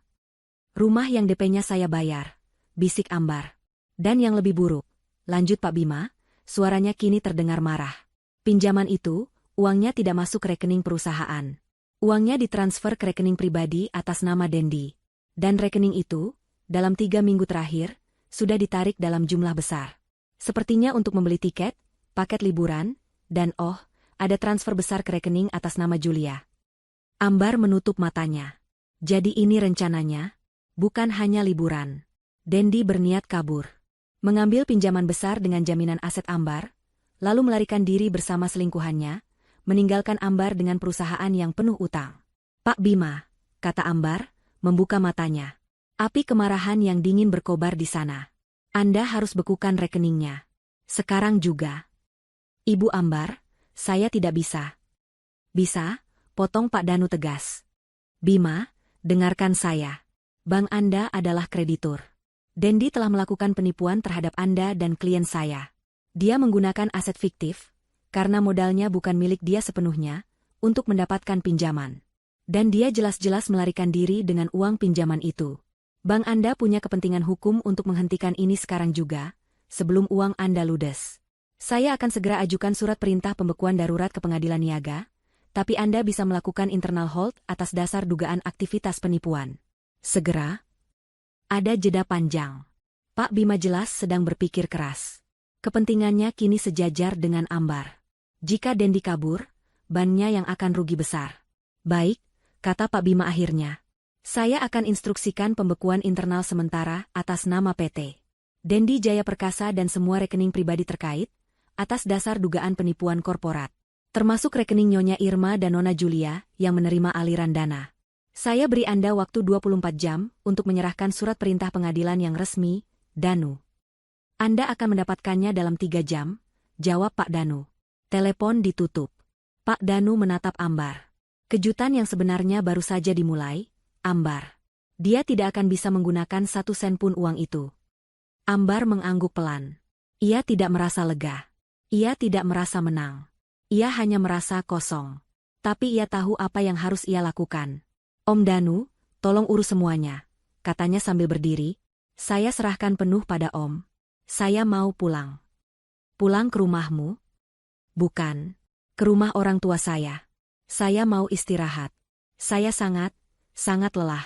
S1: Rumah yang DP-nya saya bayar, bisik Ambar. Dan yang lebih buruk, lanjut Pak Bima, suaranya kini terdengar marah. Pinjaman itu, uangnya tidak masuk ke rekening perusahaan. Uangnya ditransfer ke rekening pribadi atas nama Dendi. Dan rekening itu, dalam 3 minggu terakhir, sudah ditarik dalam jumlah besar. Sepertinya untuk membeli tiket, paket liburan, dan ada transfer besar ke rekening atas nama Julia. Ambar menutup matanya. Jadi ini rencananya? Bukan hanya liburan. Dendi berniat kabur. Mengambil pinjaman besar dengan jaminan aset Ambar, lalu melarikan diri bersama selingkuhannya, meninggalkan Ambar dengan perusahaan yang penuh utang. Pak Bima, kata Ambar, membuka matanya. Api kemarahan yang dingin berkobar di sana. Anda harus bekukan rekeningnya. Sekarang juga. Ibu Ambar, saya tidak bisa. Bisa, potong Pak Danu tegas. Bima, dengarkan saya. Bank Anda adalah kreditur. Dendi telah melakukan penipuan terhadap Anda dan klien saya. Dia menggunakan aset fiktif, karena modalnya bukan milik dia sepenuhnya, untuk mendapatkan pinjaman. Dan dia jelas-jelas melarikan diri dengan uang pinjaman itu. Bank Anda punya kepentingan hukum untuk menghentikan ini sekarang juga, sebelum uang Anda ludes. Saya akan segera ajukan surat perintah pembekuan darurat ke pengadilan niaga, tapi Anda bisa melakukan internal hold atas dasar dugaan aktivitas penipuan. Segera? Ada jeda panjang. Pak Bima jelas sedang berpikir keras. Kepentingannya kini sejajar dengan Ambar. Jika Dendi kabur, bannya yang akan rugi besar. Baik, kata Pak Bima akhirnya. Saya akan instruksikan pembekuan internal sementara atas nama PT Dendi Jaya Perkasa dan semua rekening pribadi terkait, atas dasar dugaan penipuan korporat. Termasuk rekening Nyonya Irma dan Nona Julia yang menerima aliran dana. Saya beri Anda waktu 24 jam untuk menyerahkan surat perintah pengadilan yang resmi, Danu. Anda akan mendapatkannya dalam 3 jam, jawab Pak Danu. Telepon ditutup. Pak Danu menatap Ambar. Kejutan yang sebenarnya baru saja dimulai, Ambar. Dia tidak akan bisa menggunakan 1 sen pun uang itu. Ambar mengangguk pelan. Ia tidak merasa lega. Ia tidak merasa menang. Ia hanya merasa kosong. Tapi ia tahu apa yang harus ia lakukan. Om Danu, tolong urus semuanya, katanya sambil berdiri. Saya serahkan penuh pada Om. Saya mau pulang. Pulang ke rumahmu? Bukan. Ke rumah orang tua saya. Saya mau istirahat. Saya sangat lelah.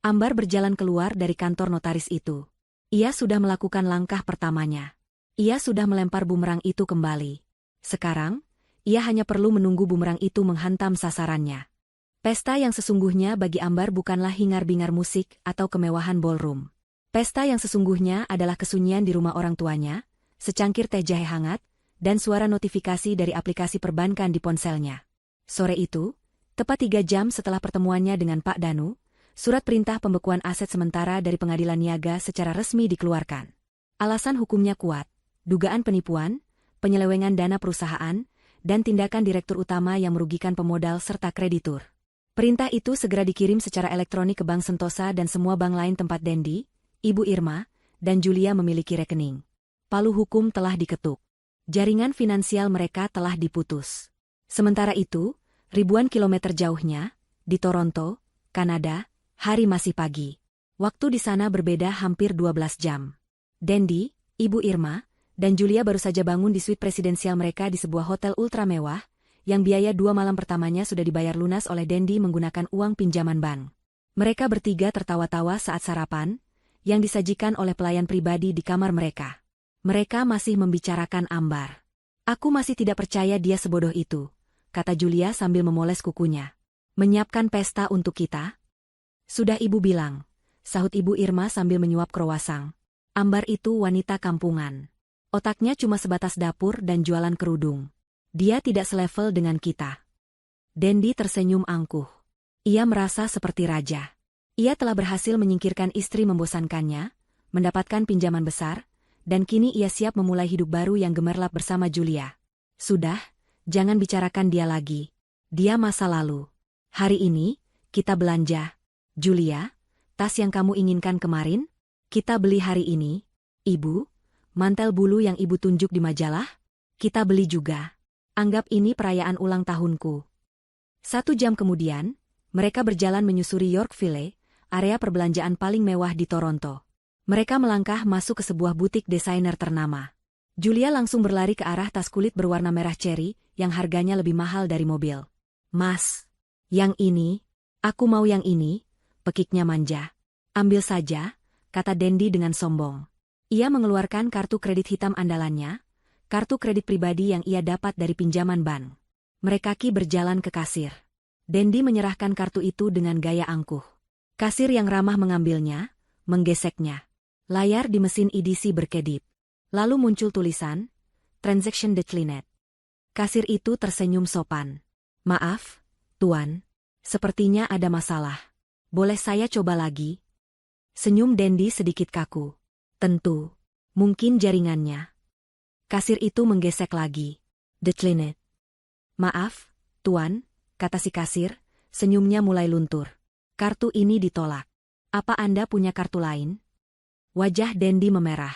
S1: Ambar berjalan keluar dari kantor notaris itu. Ia sudah melakukan langkah pertamanya. Ia sudah melempar bumerang itu kembali. Sekarang, ia hanya perlu menunggu bumerang itu menghantam sasarannya. Pesta yang sesungguhnya bagi Ambar bukanlah hingar-bingar musik atau kemewahan ballroom. Pesta yang sesungguhnya adalah kesunyian di rumah orang tuanya, secangkir teh jahe hangat, dan suara notifikasi dari aplikasi perbankan di ponselnya. Sore itu, tepat 3 jam setelah pertemuannya dengan Pak Danu, surat perintah pembekuan aset sementara dari pengadilan niaga secara resmi dikeluarkan. Alasan hukumnya kuat, dugaan penipuan, penyelewengan dana perusahaan, dan tindakan direktur utama yang merugikan pemodal serta kreditur. Perintah itu segera dikirim secara elektronik ke Bank Sentosa dan semua bank lain tempat Dendi, Ibu Irma, dan Julia memiliki rekening. Palu hukum telah diketuk. Jaringan finansial mereka telah diputus. Sementara itu, ribuan kilometer jauhnya, di Toronto, Kanada, hari masih pagi. Waktu di sana berbeda hampir 12 jam. Dendi, Ibu Irma, dan Julia baru saja bangun di suite presidensial mereka di sebuah hotel ultra mewah, yang biaya 2 malam pertamanya sudah dibayar lunas oleh Dendi menggunakan uang pinjaman bank. Mereka bertiga tertawa-tawa saat sarapan, yang disajikan oleh pelayan pribadi di kamar mereka. Mereka masih membicarakan Ambar. Aku masih tidak percaya dia sebodoh itu, kata Julia sambil memoles kukunya. Menyiapkan pesta untuk kita? Sudah Ibu bilang, sahut Ibu Irma sambil menyuap krowasang. Ambar itu wanita kampungan. Otaknya cuma sebatas dapur dan jualan kerudung. Dia tidak selevel dengan kita. Dendi tersenyum angkuh. Ia merasa seperti raja. Ia telah berhasil menyingkirkan istri membosankannya, mendapatkan pinjaman besar, dan kini ia siap memulai hidup baru yang gemerlap bersama Julia. Sudah, jangan bicarakan dia lagi. Dia masa lalu. Hari ini, kita belanja. Julia, tas yang kamu inginkan kemarin, kita beli hari ini. Ibu, mantel bulu yang Ibu tunjuk di majalah, kita beli juga. Anggap ini perayaan ulang tahunku. 1 jam kemudian, mereka berjalan menyusuri Yorkville, area perbelanjaan paling mewah di Toronto. Mereka melangkah masuk ke sebuah butik desainer ternama. Julia langsung berlari ke arah tas kulit berwarna merah ceri yang harganya lebih mahal dari mobil. "Mas, yang ini? Aku mau yang ini," pekiknya manja. "Ambil saja," kata Dendi dengan sombong. Ia mengeluarkan kartu kredit hitam andalannya, kartu kredit pribadi yang ia dapat dari pinjaman bank. Mereka berjalan ke kasir. Dendi menyerahkan kartu itu dengan gaya angkuh. Kasir yang ramah mengambilnya, menggeseknya. Layar di mesin EDC berkedip. Lalu muncul tulisan, "Transaction declined." Kasir itu tersenyum sopan. "Maaf, Tuan. Sepertinya ada masalah. Boleh saya coba lagi?" Senyum Dendi sedikit kaku. "Tentu. Mungkin jaringannya." Kasir itu menggesek lagi. "Declined." "Maaf, Tuan," kata si kasir, senyumnya mulai luntur. "Kartu ini ditolak. Apa Anda punya kartu lain?" Wajah Dendi memerah.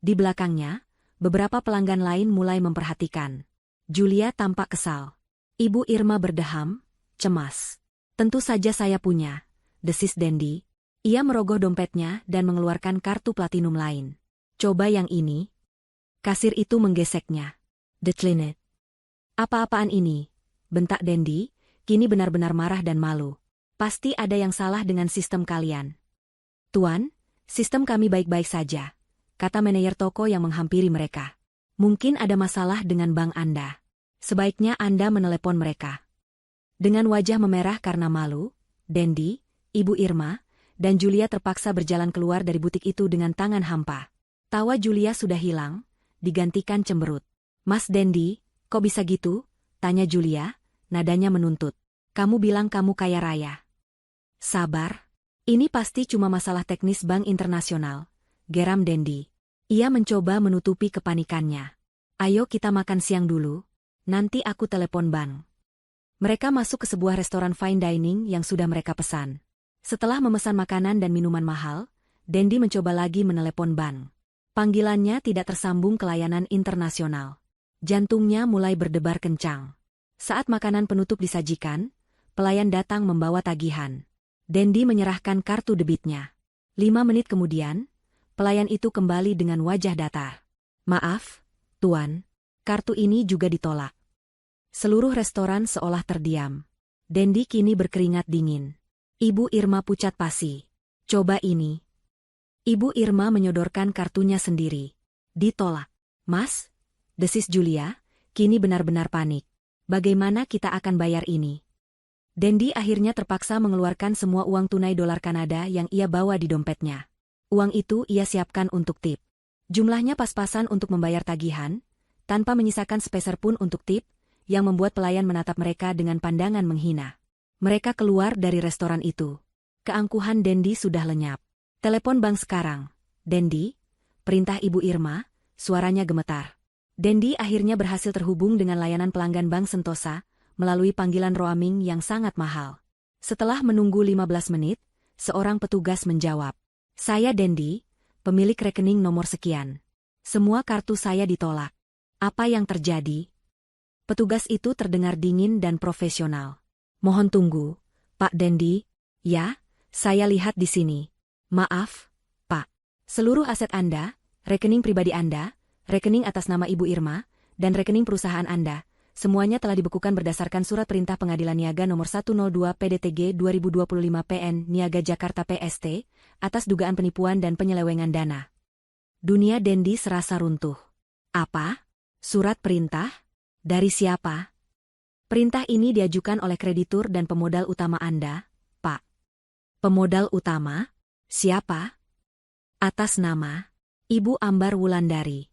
S1: Di belakangnya, beberapa pelanggan lain mulai memperhatikan. Julia tampak kesal. Ibu Irma berdeham, cemas. "Tentu saja saya punya," desis Dendi. Ia merogoh dompetnya dan mengeluarkan kartu platinum lain. "Coba yang ini." Kasir itu menggeseknya. "Declined." "Apa-apaan ini?" bentak Dendi, kini benar-benar marah dan malu. "Pasti ada yang salah dengan sistem kalian." "Tuan, sistem kami baik-baik saja," kata manajer toko yang menghampiri mereka. "Mungkin ada masalah dengan bank Anda. Sebaiknya Anda menelepon mereka." Dengan wajah memerah karena malu, Dendi, Ibu Irma, dan Julia terpaksa berjalan keluar dari butik itu dengan tangan hampa. Tawa Julia sudah hilang, digantikan cemberut. "Mas Dendi, kok bisa gitu?" tanya Julia, nadanya menuntut. "Kamu bilang kamu kaya raya." "Sabar. Ini pasti cuma masalah teknis bank internasional," geram Dendi. Ia mencoba menutupi kepanikannya. "Ayo kita makan siang dulu, nanti aku telepon bank." Mereka masuk ke sebuah restoran fine dining yang sudah mereka pesan. Setelah memesan makanan dan minuman mahal, Dendi mencoba lagi menelepon bank. Panggilannya tidak tersambung ke layanan internasional. Jantungnya mulai berdebar kencang. Saat makanan penutup disajikan, pelayan datang membawa tagihan. Dendi menyerahkan kartu debitnya. 5 menit kemudian, pelayan itu kembali dengan wajah datar. "Maaf, Tuan, kartu ini juga ditolak." Seluruh restoran seolah terdiam. Dendi kini berkeringat dingin. Ibu Irma pucat pasi. "Coba ini." Ibu Irma menyodorkan kartunya sendiri. "Ditolak." "Mas," desis Julia, kini benar-benar panik. "Bagaimana kita akan bayar ini?" Dendi akhirnya terpaksa mengeluarkan semua uang tunai dolar Kanada yang ia bawa di dompetnya. Uang itu ia siapkan untuk tip. Jumlahnya pas-pasan untuk membayar tagihan, tanpa menyisakan sepeser pun untuk tip, yang membuat pelayan menatap mereka dengan pandangan menghina. Mereka keluar dari restoran itu. Keangkuhan Dendi sudah lenyap. "Telepon bank sekarang, Dendi," perintah Ibu Irma, suaranya gemetar. Dendi akhirnya berhasil terhubung dengan layanan pelanggan Bank Sentosa, melalui panggilan roaming yang sangat mahal. Setelah menunggu 15 menit, seorang petugas menjawab. "Saya Dendi, pemilik rekening nomor sekian. Semua kartu saya ditolak. Apa yang terjadi?" Petugas itu terdengar dingin dan profesional. "Mohon tunggu, Pak Dendi." "Ya, saya lihat di sini." "Maaf, Pak. Seluruh aset Anda, rekening pribadi Anda, rekening atas nama Ibu Irma, dan rekening perusahaan Anda, semuanya telah dibekukan berdasarkan Surat Perintah Pengadilan Niaga Nomor 102 PDTG 2025 PN Niaga Jakarta PST, atas dugaan penipuan dan penyelewengan dana." Dunia Dendi serasa runtuh. "Apa? Surat perintah? Dari siapa?" "Perintah ini diajukan oleh kreditur dan pemodal utama Anda, Pak." "Pemodal utama? Siapa?" "Atas nama Ibu Ambar Wulandari."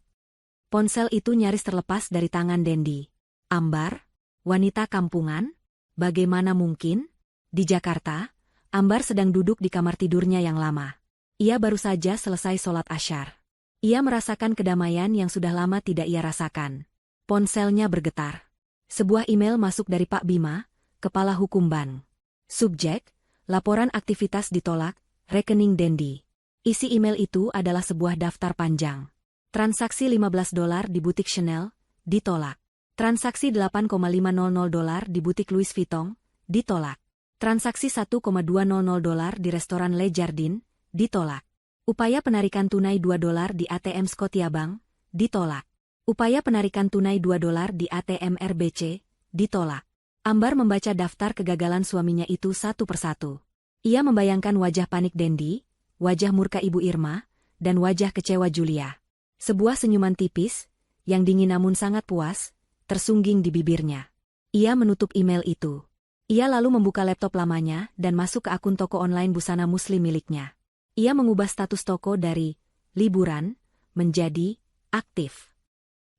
S1: Ponsel itu nyaris terlepas dari tangan Dendi. "Ambar? Wanita kampungan? Bagaimana mungkin?" Di Jakarta, Ambar sedang duduk di kamar tidurnya yang lama. Ia baru saja selesai sholat asyar. Ia merasakan kedamaian yang sudah lama tidak ia rasakan. Ponselnya bergetar. Sebuah email masuk dari Pak Bima, Kepala Hukum Bank. Subjek, laporan aktivitas ditolak, rekening Dendi. Isi email itu adalah sebuah daftar panjang. Transaksi $15 di butik Chanel, ditolak. Transaksi $8,500 di butik Louis Vuitton, ditolak. Transaksi $1,200 di restoran Le Jardin, ditolak. Upaya penarikan tunai $2 di ATM Scotiabank, ditolak. Upaya penarikan tunai $2 di ATM RBC, ditolak. Ambar membaca daftar kegagalan suaminya itu satu persatu. Ia membayangkan wajah panik Dendi, wajah murka Ibu Irma, dan wajah kecewa Julia. Sebuah senyuman tipis, yang dingin namun sangat puas, tersungging di bibirnya. Ia menutup email itu. Ia lalu membuka laptop lamanya dan masuk ke akun toko online busana muslim miliknya. Ia mengubah status toko dari liburan menjadi aktif.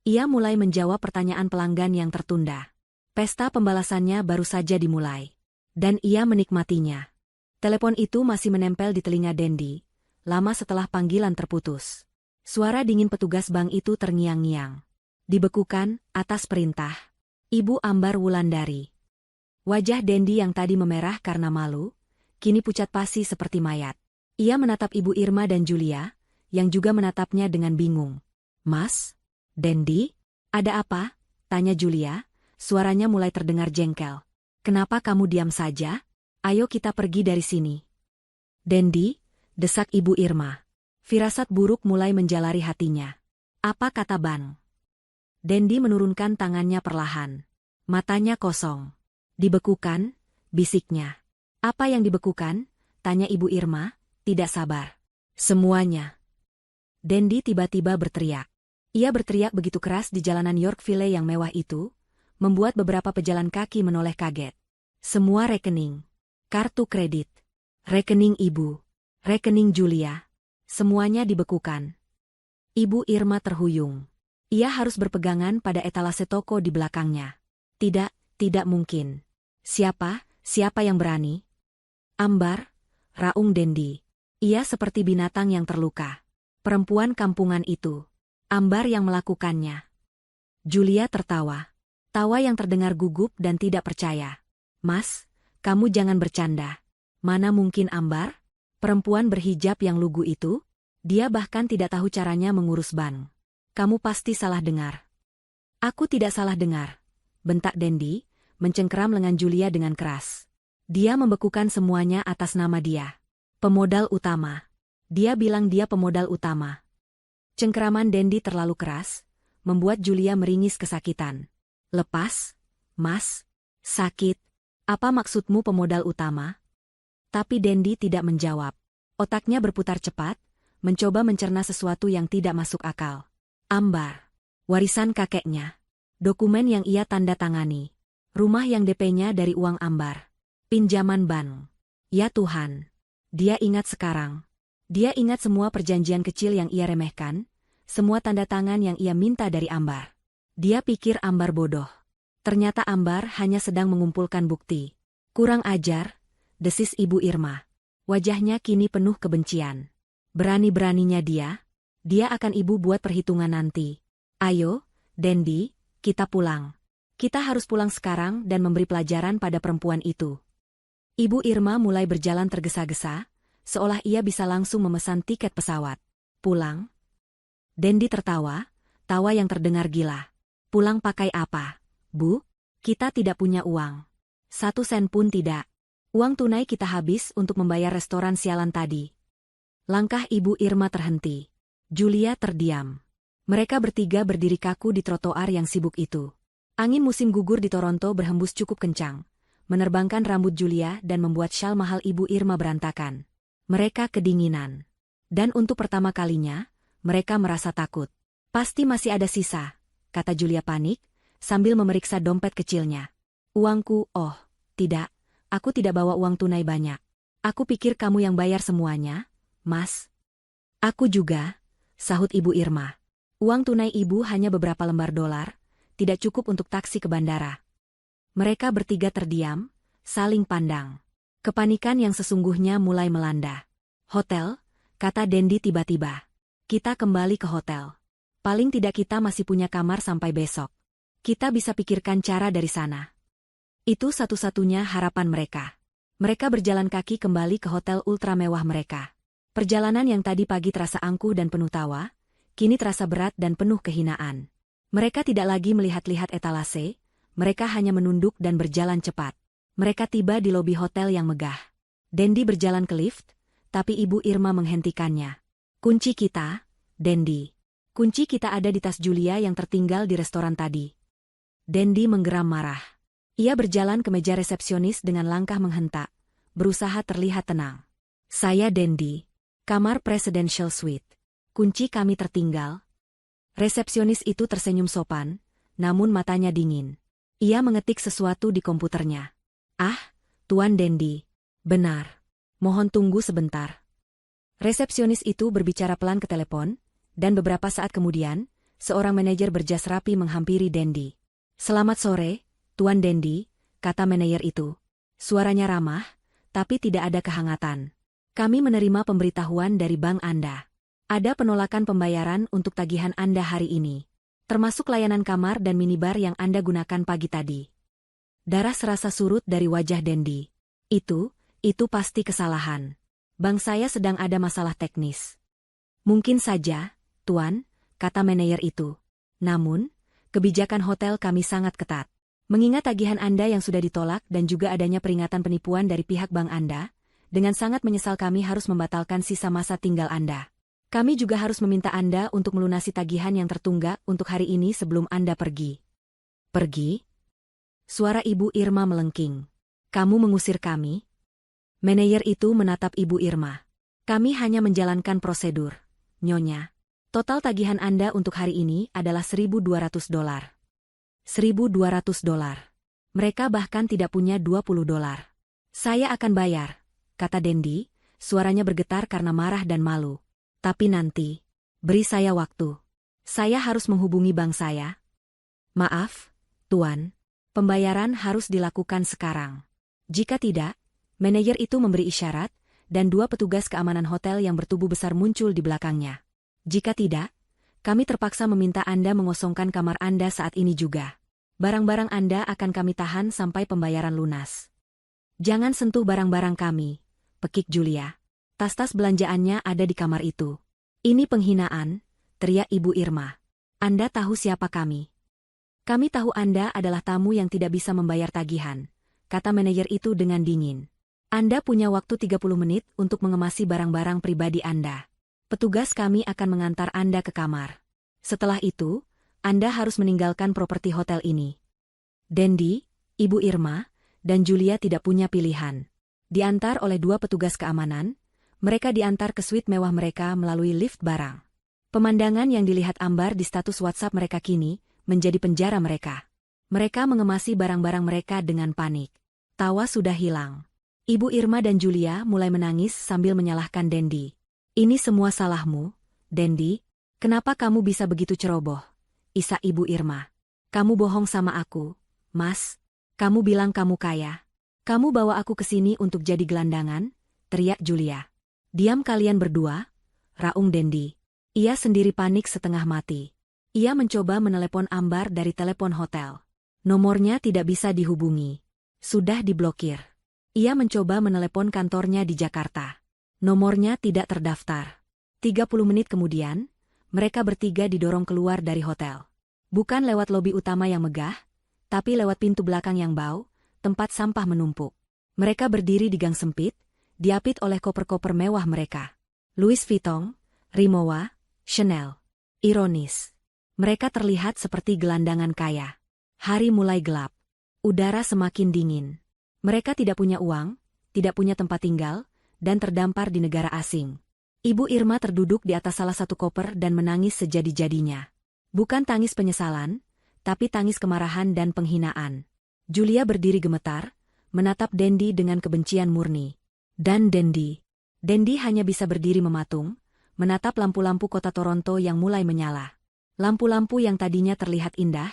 S1: Ia mulai menjawab pertanyaan pelanggan yang tertunda. Pesta pembalasannya baru saja dimulai. Dan ia menikmatinya. Telepon itu masih menempel di telinga Dendi, lama setelah panggilan terputus. Suara dingin petugas bank itu terngiang-ngiang. Dibekukan atas perintah Ibu Ambar Wulandari. Wajah Dendi yang tadi memerah karena malu, kini pucat pasi seperti mayat. Ia menatap Ibu Irma dan Julia, yang juga menatapnya dengan bingung. Mas? Dendi? Ada apa? Tanya Julia, suaranya mulai terdengar jengkel. Kenapa kamu diam saja? Ayo kita pergi dari sini. Dendi, desak Ibu Irma. Firasat buruk mulai menjalari hatinya. Apa kata Ban? Dendi menurunkan tangannya perlahan. Matanya kosong. Dibekukan, bisiknya. Apa yang dibekukan? Tanya Ibu Irma, tidak sabar. Semuanya. Dendi tiba-tiba berteriak. Ia berteriak begitu keras di jalanan Yorkville yang mewah itu, membuat beberapa pejalan kaki menoleh kaget. Semua rekening, kartu kredit, rekening ibu, rekening Julia, semuanya dibekukan. Ibu Irma terhuyung. Ia harus berpegangan pada etalase toko di belakangnya. Tidak mungkin. Siapa yang berani? Ambar, raung Dendi. Ia seperti binatang yang terluka. Perempuan kampungan itu. Ambar yang melakukannya. Julia tertawa. Tawa yang terdengar gugup dan tidak percaya. Mas, kamu jangan bercanda. Mana mungkin Ambar? Perempuan berhijab yang lugu itu? Dia bahkan tidak tahu caranya mengurus bank. Kamu pasti salah dengar. Aku tidak salah dengar. Bentak Dendi, mencengkeram lengan Julia dengan keras. Dia membekukan semuanya atas nama dia. Pemodal utama. Dia bilang dia pemodal utama. Cengkeraman Dendi terlalu keras, membuat Julia meringis kesakitan. Lepas, Mas. Sakit. Apa maksudmu pemodal utama? Tapi Dendi tidak menjawab. Otaknya berputar cepat, mencoba mencerna sesuatu yang tidak masuk akal. Ambar. Warisan kakeknya. Dokumen yang ia tanda tangani. Rumah yang DP-nya dari uang Ambar. Pinjaman bank. Ya Tuhan. Dia ingat sekarang. Dia ingat semua perjanjian kecil yang ia remehkan, semua tanda tangan yang ia minta dari Ambar. Dia pikir Ambar bodoh. Ternyata Ambar hanya sedang mengumpulkan bukti. Kurang ajar, desis Ibu Irma. Wajahnya kini penuh kebencian. Berani-beraninya dia akan ibu buat perhitungan nanti. Ayo, Dendi, kita pulang. Kita harus pulang sekarang dan memberi pelajaran pada perempuan itu. Ibu Irma mulai berjalan tergesa-gesa, seolah ia bisa langsung memesan tiket pesawat. Pulang? Dendi tertawa, tawa yang terdengar gila. Pulang pakai apa, Bu? Kita tidak punya uang. 1 sen pun tidak. Uang tunai kita habis untuk membayar restoran sialan tadi. Langkah Ibu Irma terhenti. Julia terdiam. Mereka bertiga berdiri kaku di trotoar yang sibuk itu. Angin musim gugur di Toronto berhembus cukup kencang, menerbangkan rambut Julia dan membuat syal mahal Ibu Irma berantakan. Mereka kedinginan. Dan untuk pertama kalinya, mereka merasa takut. Pasti masih ada sisa, kata Julia panik, sambil memeriksa dompet kecilnya. Uangku, oh, tidak, aku tidak bawa uang tunai banyak. Aku pikir kamu yang bayar semuanya, Mas. Aku juga, sahut Ibu Irma. Uang tunai ibu hanya beberapa lembar dolar, tidak cukup untuk taksi ke bandara. Mereka bertiga terdiam, saling pandang. Kepanikan yang sesungguhnya mulai melanda. Hotel, kata Dendi tiba-tiba. Kita kembali ke hotel. Paling tidak kita masih punya kamar sampai besok. Kita bisa pikirkan cara dari sana. Itu satu-satunya harapan mereka. Mereka berjalan kaki kembali ke hotel ultra mewah mereka. Perjalanan yang tadi pagi terasa angkuh dan penuh tawa, kini terasa berat dan penuh kehinaan. Mereka tidak lagi melihat-lihat etalase, mereka hanya menunduk dan berjalan cepat. Mereka tiba di lobi hotel yang megah. Dendi berjalan ke lift, tapi Ibu Irma menghentikannya. Kunci kita, Dendi. Kunci kita ada di tas Julia yang tertinggal di restoran tadi. Dendi menggeram marah. Ia berjalan ke meja resepsionis dengan langkah menghentak, berusaha terlihat tenang. Saya Dendi. Kamar Presidential Suite. Kunci kami tertinggal. Resepsionis itu tersenyum sopan, namun matanya dingin. Ia mengetik sesuatu di komputernya. Ah, Tuan Dendi. Benar. Mohon tunggu sebentar. Resepsionis itu berbicara pelan ke telepon, dan beberapa saat kemudian, seorang manajer berjas rapi menghampiri Dendi. Selamat sore, Tuan Dendi, kata manajer itu. Suaranya ramah, tapi tidak ada kehangatan. Kami menerima pemberitahuan dari bank Anda. Ada penolakan pembayaran untuk tagihan Anda hari ini, termasuk layanan kamar dan minibar yang Anda gunakan pagi tadi. Darah serasa surut dari wajah Dendi. Itu pasti kesalahan. Bank saya sedang ada masalah teknis. Mungkin saja, Tuan, kata manajer itu. Namun, kebijakan hotel kami sangat ketat. Mengingat tagihan Anda yang sudah ditolak dan juga adanya peringatan penipuan dari pihak bank Anda, dengan sangat menyesal kami harus membatalkan sisa masa tinggal Anda. Kami juga harus meminta Anda untuk melunasi tagihan yang tertunggak untuk hari ini sebelum Anda pergi. Pergi? Suara Ibu Irma melengking. Kamu mengusir kami? Manajer itu menatap Ibu Irma. Kami hanya menjalankan prosedur, Nyonya. Total tagihan Anda untuk hari ini adalah $1.200. $1.200. Mereka bahkan tidak punya $20. Saya akan bayar, kata Dendi, suaranya bergetar karena marah dan malu. Tapi nanti, beri saya waktu. Saya harus menghubungi bank saya. Maaf, Tuan. Pembayaran harus dilakukan sekarang. Jika tidak, manajer itu memberi isyarat, dan dua petugas keamanan hotel yang bertubuh besar muncul di belakangnya. Jika tidak, kami terpaksa meminta Anda mengosongkan kamar Anda saat ini juga. Barang-barang Anda akan kami tahan sampai pembayaran lunas. Jangan sentuh barang-barang kami, pekik Julia. Tas-tas belanjaannya ada di kamar itu. Ini penghinaan, teriak Ibu Irma. Anda tahu siapa kami? Kami tahu Anda adalah tamu yang tidak bisa membayar tagihan, kata manajer itu dengan dingin. Anda punya waktu 30 menit untuk mengemasi barang-barang pribadi Anda. Petugas kami akan mengantar Anda ke kamar. Setelah itu, Anda harus meninggalkan properti hotel ini. Dendi, Ibu Irma, dan Julia tidak punya pilihan. Diantar oleh dua petugas keamanan, mereka diantar ke suite mewah mereka melalui lift barang. Pemandangan yang dilihat Ambar di status WhatsApp mereka kini menjadi penjara mereka. Mereka mengemasi barang-barang mereka dengan panik. Tawa sudah hilang. Ibu Irma dan Julia mulai menangis sambil menyalahkan Dendi. Ini semua salahmu, Dendi. Kenapa kamu bisa begitu ceroboh? Isak Ibu Irma. Kamu bohong sama aku, Mas. Kamu bilang kamu kaya. Kamu bawa aku ke sini untuk jadi gelandangan, teriak Julia. Diam kalian berdua, raung Dendi. Ia sendiri panik setengah mati. Ia mencoba menelepon Ambar dari telepon hotel. Nomornya tidak bisa dihubungi. Sudah diblokir. Ia mencoba menelepon kantornya di Jakarta. Nomornya tidak terdaftar. 30 menit kemudian, mereka bertiga didorong keluar dari hotel. Bukan lewat lobi utama yang megah, tapi lewat pintu belakang yang bau, tempat sampah menumpuk. Mereka berdiri di gang sempit, diapit oleh koper-koper mewah mereka. Louis Vuitton, Rimowa, Chanel. Ironis. Mereka terlihat seperti gelandangan kaya. Hari mulai gelap. Udara semakin dingin. Mereka tidak punya uang, tidak punya tempat tinggal, dan terdampar di negara asing. Ibu Irma terduduk di atas salah satu koper dan menangis sejadi-jadinya. Bukan tangis penyesalan, tapi tangis kemarahan dan penghinaan. Julia berdiri gemetar, menatap Dendi dengan kebencian murni. Dan Dendi hanya bisa berdiri mematung, menatap lampu-lampu kota Toronto yang mulai menyala. Lampu-lampu yang tadinya terlihat indah,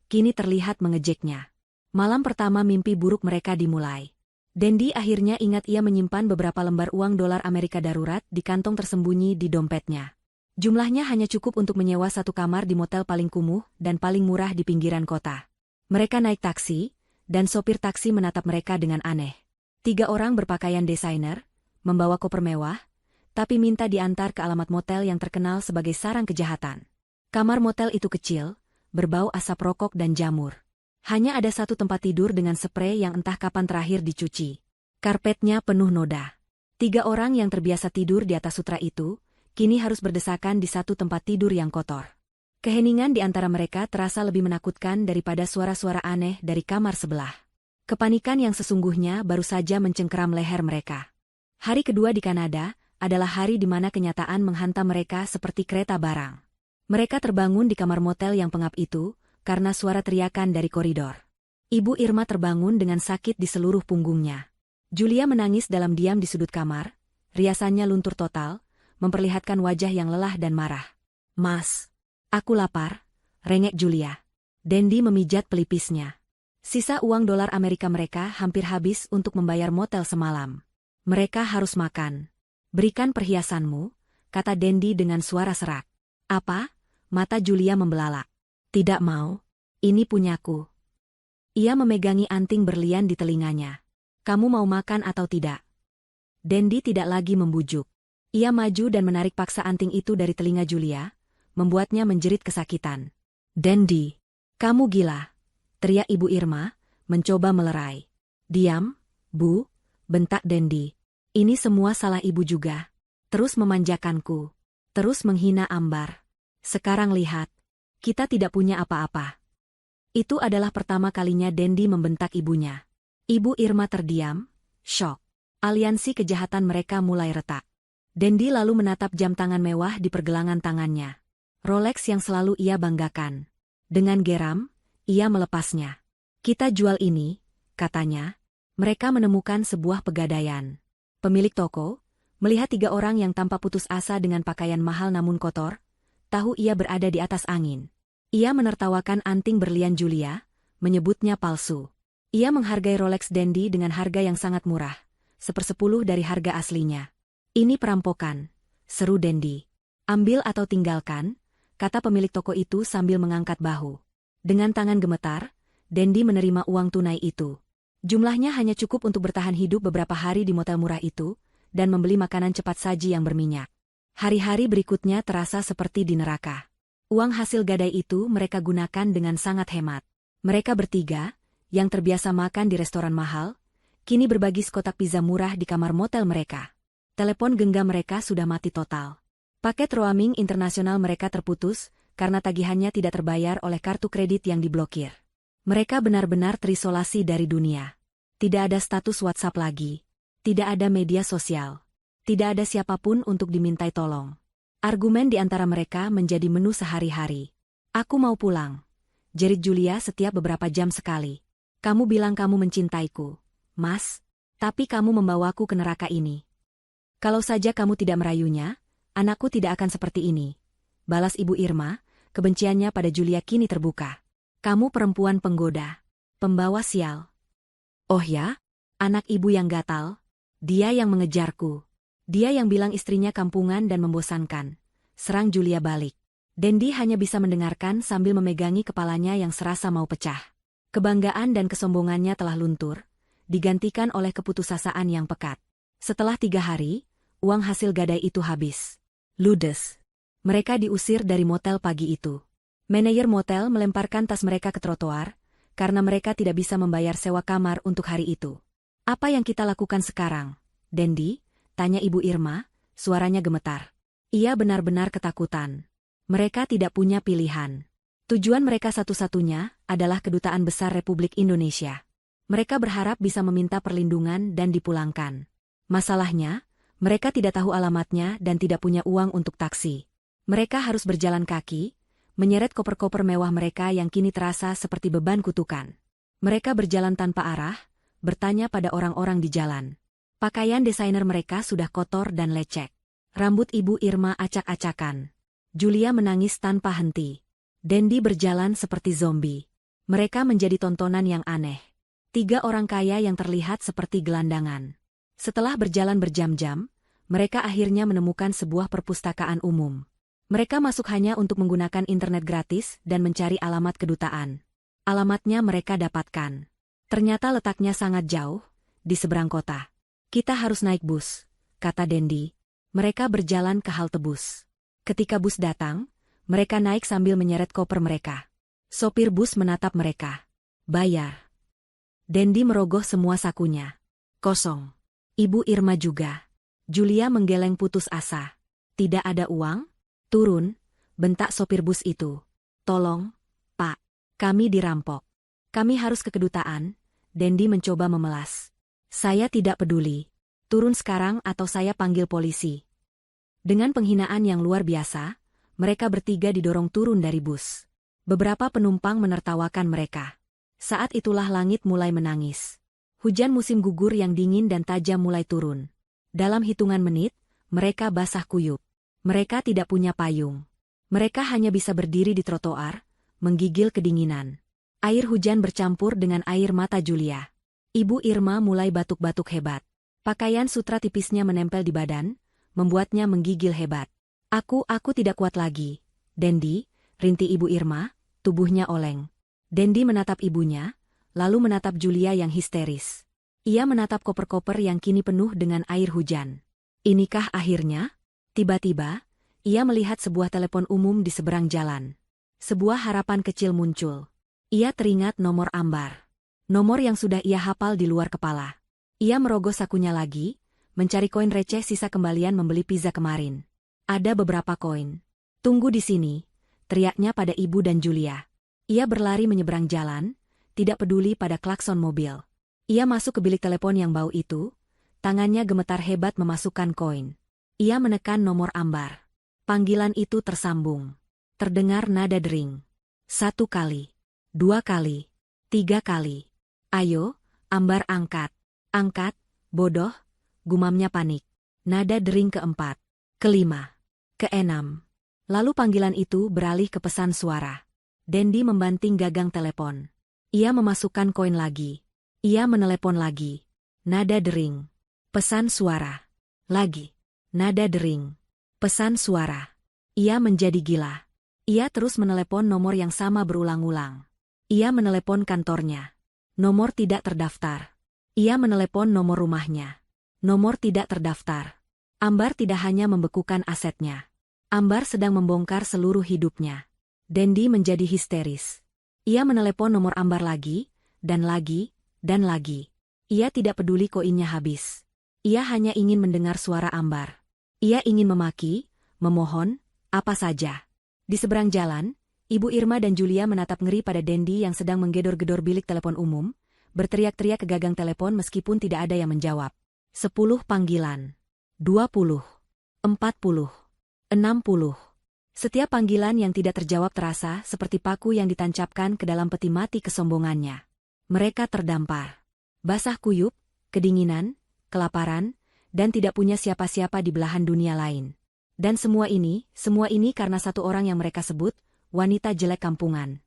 S1: kini terlihat mengejeknya. Malam pertama mimpi buruk mereka dimulai. Dendi akhirnya ingat ia menyimpan beberapa lembar uang dolar Amerika darurat di kantong tersembunyi di dompetnya. Jumlahnya hanya cukup untuk menyewa satu kamar di motel paling kumuh dan paling murah di pinggiran kota. Mereka naik taksi, dan sopir taksi menatap mereka dengan aneh. 3 orang berpakaian desainer, membawa koper mewah, tapi minta diantar ke alamat motel yang terkenal sebagai sarang kejahatan. Kamar motel itu kecil, berbau asap rokok dan jamur. Hanya ada satu tempat tidur dengan sprei yang entah kapan terakhir dicuci. Karpetnya penuh noda. 3 orang yang terbiasa tidur di atas sutra itu, kini harus berdesakan di satu tempat tidur yang kotor. Keheningan di antara mereka terasa lebih menakutkan daripada suara-suara aneh dari kamar sebelah. Kepanikan yang sesungguhnya baru saja mencengkeram leher mereka. Hari kedua di Kanada adalah hari di mana kenyataan menghantam mereka seperti kereta barang. Mereka terbangun di kamar motel yang pengap itu, karena suara teriakan dari koridor. Ibu Irma terbangun dengan sakit di seluruh punggungnya. Julia menangis dalam diam di sudut kamar, riasannya luntur total, memperlihatkan wajah yang lelah dan marah. "Mas, aku lapar," rengek Julia. Dendi memijat pelipisnya. Sisa uang dolar Amerika mereka hampir habis untuk membayar motel semalam. Mereka harus makan. "Berikan perhiasanmu," kata Dendi dengan suara serak. "Apa?" Mata Julia membelalak. "Tidak mau. Ini punyaku." Ia memegangi anting berlian di telinganya. "Kamu mau makan atau tidak?" Dendi tidak lagi membujuk. Ia maju dan menarik paksa anting itu dari telinga Julia, membuatnya menjerit kesakitan. "Dendi, kamu gila!" teriak Ibu Irma, mencoba melerai. "Diam, Bu," bentak Dendi. "Ini semua salah Ibu juga. Terus memanjakanku. Terus menghina Ambar. Sekarang lihat, kita tidak punya apa-apa." Itu adalah pertama kalinya Dendi membentak ibunya. Ibu Irma terdiam, syok. Aliansi kejahatan mereka mulai retak. Dendi lalu menatap jam tangan mewah di pergelangan tangannya. Rolex yang selalu ia banggakan. Dengan geram, ia melepasnya. "Kita jual ini," katanya. Mereka menemukan sebuah pegadaian. Pemilik toko, melihat 3 orang yang tampak putus asa dengan pakaian mahal namun kotor, tahu ia berada di atas angin. Ia menertawakan anting berlian Julia, menyebutnya palsu. Ia menghargai Rolex Dendi dengan harga yang sangat murah, 1/10 dari harga aslinya. "Ini perampokan," seru Dendi. "Ambil atau tinggalkan," kata pemilik toko itu sambil mengangkat bahu. Dengan tangan gemetar, Dendi menerima uang tunai itu. Jumlahnya hanya cukup untuk bertahan hidup beberapa hari di motel murah itu, dan membeli makanan cepat saji yang berminyak. Hari-hari berikutnya terasa seperti di neraka. Uang hasil gadai itu mereka gunakan dengan sangat hemat. Mereka bertiga, yang terbiasa makan di restoran mahal, kini berbagi sekotak pizza murah di kamar motel mereka. Telepon genggam mereka sudah mati total. Paket roaming internasional mereka terputus, karena tagihannya tidak terbayar oleh kartu kredit yang diblokir. Mereka benar-benar terisolasi dari dunia. Tidak ada status WhatsApp lagi. Tidak ada media sosial. Tidak ada siapapun untuk dimintai tolong. Argumen di antara mereka menjadi menu sehari-hari. "Aku mau pulang," jerit Julia setiap beberapa jam sekali. "Kamu bilang kamu mencintaiku, Mas, tapi kamu membawaku ke neraka ini. Kalau saja kamu tidak merayunya, anakku tidak akan seperti ini," balas Ibu Irma, kebenciannya pada Julia kini terbuka. "Kamu perempuan penggoda, pembawa sial." "Oh ya? Anak ibu yang gatal? Dia yang mengejarku. Dia yang bilang istrinya kampungan dan membosankan," serang Julia balik. Dendi hanya bisa mendengarkan sambil memegangi kepalanya yang serasa mau pecah. Kebanggaan dan kesombongannya telah luntur, digantikan oleh keputusasaan yang pekat. Setelah 3 hari, uang hasil gadai itu habis. Ludes. Mereka diusir dari motel pagi itu. Manajer motel melemparkan tas mereka ke trotoar, karena mereka tidak bisa membayar sewa kamar untuk hari itu. "Apa yang kita lakukan sekarang, Dendi?" tanya Ibu Irma, suaranya gemetar. Ia benar-benar ketakutan. Mereka tidak punya pilihan. Tujuan mereka satu-satunya adalah Kedutaan Besar Republik Indonesia. Mereka berharap bisa meminta perlindungan dan dipulangkan. Masalahnya, mereka tidak tahu alamatnya dan tidak punya uang untuk taksi. Mereka harus berjalan kaki, menyeret koper-koper mewah mereka yang kini terasa seperti beban kutukan. Mereka berjalan tanpa arah, bertanya pada orang-orang di jalan. Pakaian desainer mereka sudah kotor dan lecek. Rambut Ibu Irma acak-acakan. Julia menangis tanpa henti. Dendi berjalan seperti zombie. Mereka menjadi tontonan yang aneh. 3 orang kaya yang terlihat seperti gelandangan. Setelah berjalan berjam-jam, mereka akhirnya menemukan sebuah perpustakaan umum. Mereka masuk hanya untuk menggunakan internet gratis dan mencari alamat kedutaan. Alamatnya mereka dapatkan. Ternyata letaknya sangat jauh, di seberang kota. "Kita harus naik bus," kata Dendi. Mereka berjalan ke halte bus. Ketika bus datang, mereka naik sambil menyeret koper mereka. Sopir bus menatap mereka. Bayar. Dendi merogoh semua sakunya. Kosong. Ibu Irma juga. Julia menggeleng putus asa. Tidak ada uang? Turun, bentak sopir bus itu. Tolong, Pak. Kami dirampok. Kami harus ke kedutaan. Dendi mencoba memelas. Saya tidak peduli. Turun sekarang atau saya panggil polisi. Dengan penghinaan yang luar biasa, mereka bertiga didorong turun dari bus. Beberapa penumpang menertawakan mereka. Saat itulah langit mulai menangis. Hujan musim gugur yang dingin dan tajam mulai turun. Dalam hitungan menit, mereka basah kuyup. Mereka tidak punya payung. Mereka hanya bisa berdiri di trotoar, menggigil kedinginan. Air hujan bercampur dengan air mata Julia. Ibu Irma mulai batuk-batuk hebat. Pakaian sutra tipisnya menempel di badan, membuatnya menggigil hebat. Aku tidak kuat lagi. Dendi, rintik Ibu Irma, tubuhnya oleng. Dendi menatap ibunya, lalu menatap Julia yang histeris. Ia menatap koper-koper yang kini penuh dengan air hujan. Inikah akhirnya? Tiba-tiba, ia melihat sebuah telepon umum di seberang jalan. Sebuah harapan kecil muncul. Ia teringat nomor Ambar. Nomor yang sudah ia hafal di luar kepala. Ia merogoh sakunya lagi, mencari koin receh sisa kembalian membeli pizza kemarin. Ada beberapa koin. Tunggu di sini, teriaknya pada ibu dan Julia. Ia berlari menyeberang jalan, tidak peduli pada klakson mobil. Ia masuk ke bilik telepon yang bau itu, tangannya gemetar hebat memasukkan koin. Ia menekan nomor Ambar. Panggilan itu tersambung. Terdengar nada dering. 1 kali, 2 kali, 3 kali. Ayo, Ambar angkat. Angkat, bodoh, gumamnya panik. Nada dering keempat, kelima, keenam. Lalu panggilan itu beralih ke pesan suara. Dendi membanting gagang telepon. Ia memasukkan koin lagi. Ia menelepon lagi. Nada dering. Pesan suara. Lagi. Nada dering. Pesan suara. Ia menjadi gila. Ia terus menelepon nomor yang sama berulang-ulang. Ia menelepon kantornya. Nomor tidak terdaftar. Ia menelepon nomor rumahnya. Nomor tidak terdaftar. Ambar tidak hanya membekukan asetnya. Ambar sedang membongkar seluruh hidupnya. Dendi menjadi histeris. Ia menelepon nomor Ambar lagi, dan lagi, dan lagi. Ia tidak peduli koinnya habis. Ia hanya ingin mendengar suara Ambar. Ia ingin memaki, memohon, apa saja. Di seberang jalan, Ibu Irma dan Julia menatap ngeri pada Dendi yang sedang menggedor-gedor bilik telepon umum, berteriak-teriak ke gagang telepon meskipun tidak ada yang menjawab. 10 panggilan. 20. 40. 60. Setiap panggilan yang tidak terjawab terasa seperti paku yang ditancapkan ke dalam peti mati kesombongannya. Mereka terdampar. Basah kuyup, kedinginan, kelaparan, dan tidak punya siapa-siapa di belahan dunia lain. Dan semua ini karena satu orang yang mereka sebut, wanita jelek kampungan.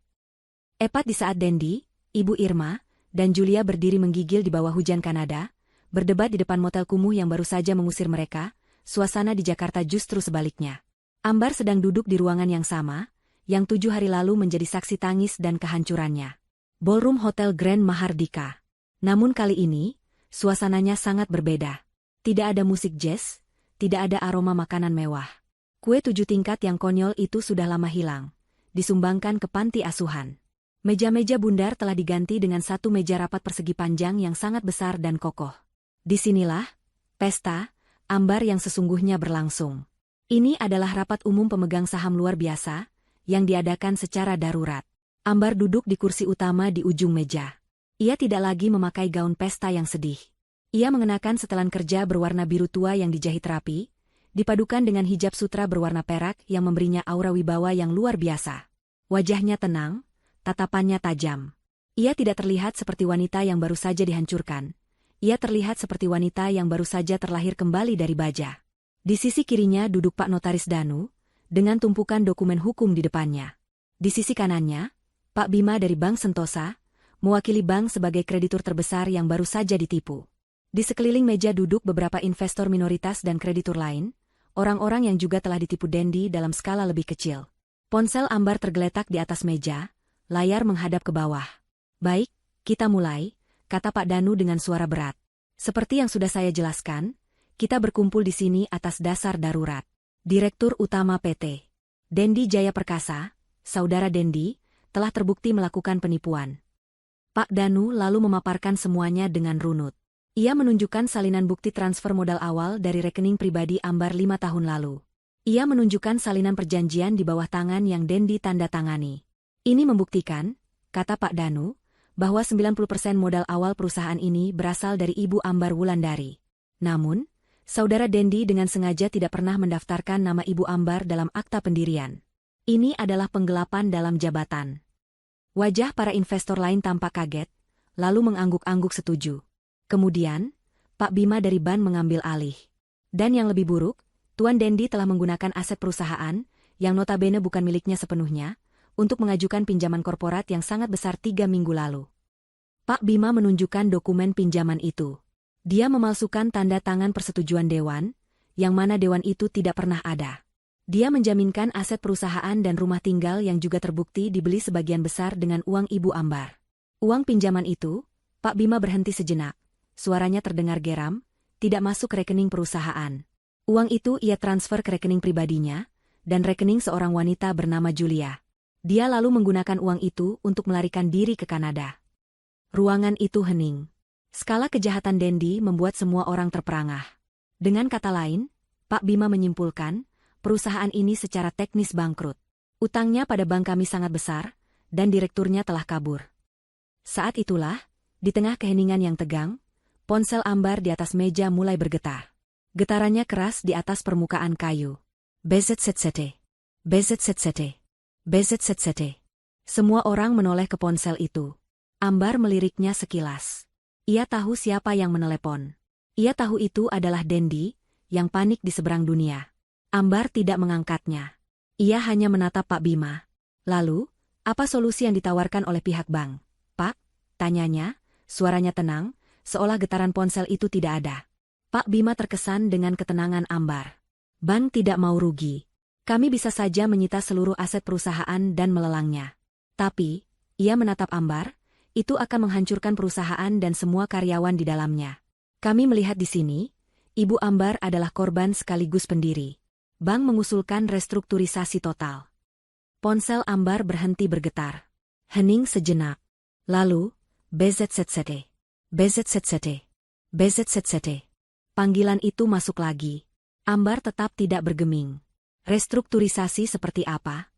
S1: Epat di saat Dendi, Ibu Irma, dan Julia berdiri menggigil di bawah hujan Kanada, berdebat di depan motel kumuh yang baru saja mengusir mereka, suasana di Jakarta justru sebaliknya. Ambar sedang duduk di ruangan yang sama, yang 7 hari lalu menjadi saksi tangis dan kehancurannya. Ballroom Hotel Grand Mahardika. Namun kali ini, suasananya sangat berbeda. Tidak ada musik jazz, tidak ada aroma makanan mewah. Kue 7 tingkat yang konyol itu sudah lama hilang, disumbangkan ke panti asuhan. Meja-meja bundar telah diganti dengan satu meja rapat persegi panjang yang sangat besar dan kokoh. Disinilah, pesta, Ambar yang sesungguhnya berlangsung. Ini adalah rapat umum pemegang saham luar biasa, yang diadakan secara darurat. Ambar duduk di kursi utama di ujung meja. Ia tidak lagi memakai gaun pesta yang sedih. Ia mengenakan setelan kerja berwarna biru tua yang dijahit rapi, dipadukan dengan hijab sutra berwarna perak yang memberinya aura wibawa yang luar biasa. Wajahnya tenang, tatapannya tajam. Ia tidak terlihat seperti wanita yang baru saja dihancurkan. Ia terlihat seperti wanita yang baru saja terlahir kembali dari baja. Di sisi kirinya duduk Pak Notaris Danu, dengan tumpukan dokumen hukum di depannya. Di sisi kanannya, Pak Bima dari Bank Sentosa, mewakili bank sebagai kreditur terbesar yang baru saja ditipu. Di sekeliling meja duduk beberapa investor minoritas dan kreditur lain, orang-orang yang juga telah ditipu Dendi dalam skala lebih kecil. Ponsel Ambar tergeletak di atas meja, layar menghadap ke bawah. Baik, kita mulai, kata Pak Danu dengan suara berat. Seperti yang sudah saya jelaskan, kita berkumpul di sini atas dasar darurat. Direktur Utama PT Dendi Jaya Perkasa, Saudara Dendi, telah terbukti melakukan penipuan. Pak Danu lalu memaparkan semuanya dengan runut. Ia menunjukkan salinan bukti transfer modal awal dari rekening pribadi Ambar 5 tahun lalu. Ia menunjukkan salinan perjanjian di bawah tangan yang Dendi tanda tangani. Ini membuktikan, kata Pak Danu, bahwa 90% modal awal perusahaan ini berasal dari Ibu Ambar Wulandari. Namun, saudara Dendi dengan sengaja tidak pernah mendaftarkan nama Ibu Ambar dalam akta pendirian. Ini adalah penggelapan dalam jabatan. Wajah para investor lain tampak kaget, lalu mengangguk-angguk setuju. Kemudian, Pak Bima dari Ban mengambil alih. Dan yang lebih buruk, Tuan Dendi telah menggunakan aset perusahaan, yang notabene bukan miliknya sepenuhnya, untuk mengajukan pinjaman korporat yang sangat besar 3 minggu lalu. Pak Bima menunjukkan dokumen pinjaman itu. Dia memalsukan tanda tangan persetujuan dewan, yang mana dewan itu tidak pernah ada. Dia menjaminkan aset perusahaan dan rumah tinggal yang juga terbukti dibeli sebagian besar dengan uang Ibu Ambar. Uang pinjaman itu, Pak Bima berhenti sejenak. Suaranya terdengar geram, tidak masuk ke rekening perusahaan. Uang itu ia transfer ke rekening pribadinya, dan rekening seorang wanita bernama Julia. Dia lalu menggunakan uang itu untuk melarikan diri ke Kanada. Ruangan itu hening. Skala kejahatan Dendi membuat semua orang terperangah. Dengan kata lain, Pak Bima menyimpulkan, perusahaan ini secara teknis bangkrut. Utangnya pada bank kami sangat besar, dan direkturnya telah kabur. Saat itulah, di tengah keheningan yang tegang, ponsel Ambar di atas meja mulai bergetar. Getarannya keras di atas permukaan kayu. BZZZT. BZZZT. BZZZT. Semua orang menoleh ke ponsel itu. Ambar meliriknya sekilas. Ia tahu siapa yang menelepon. Ia tahu itu adalah Dendi, yang panik di seberang dunia. Ambar tidak mengangkatnya. Ia hanya menatap Pak Bima. Lalu, apa solusi yang ditawarkan oleh pihak bank? Pak, tanyanya, suaranya tenang, seolah getaran ponsel itu tidak ada. Pak Bima terkesan dengan ketenangan Ambar. Bank tidak mau rugi. Kami bisa saja menyita seluruh aset perusahaan dan melelangnya. Tapi, ia menatap Ambar, itu akan menghancurkan perusahaan dan semua karyawan di dalamnya. Kami melihat di sini, Ibu Ambar adalah korban sekaligus pendiri. Bank mengusulkan restrukturisasi total. Ponsel Ambar berhenti bergetar. Hening sejenak. Lalu, BZZZT. BZZZT. BZZZT. Panggilan itu masuk lagi. Ambar tetap tidak bergeming. Restrukturisasi seperti apa?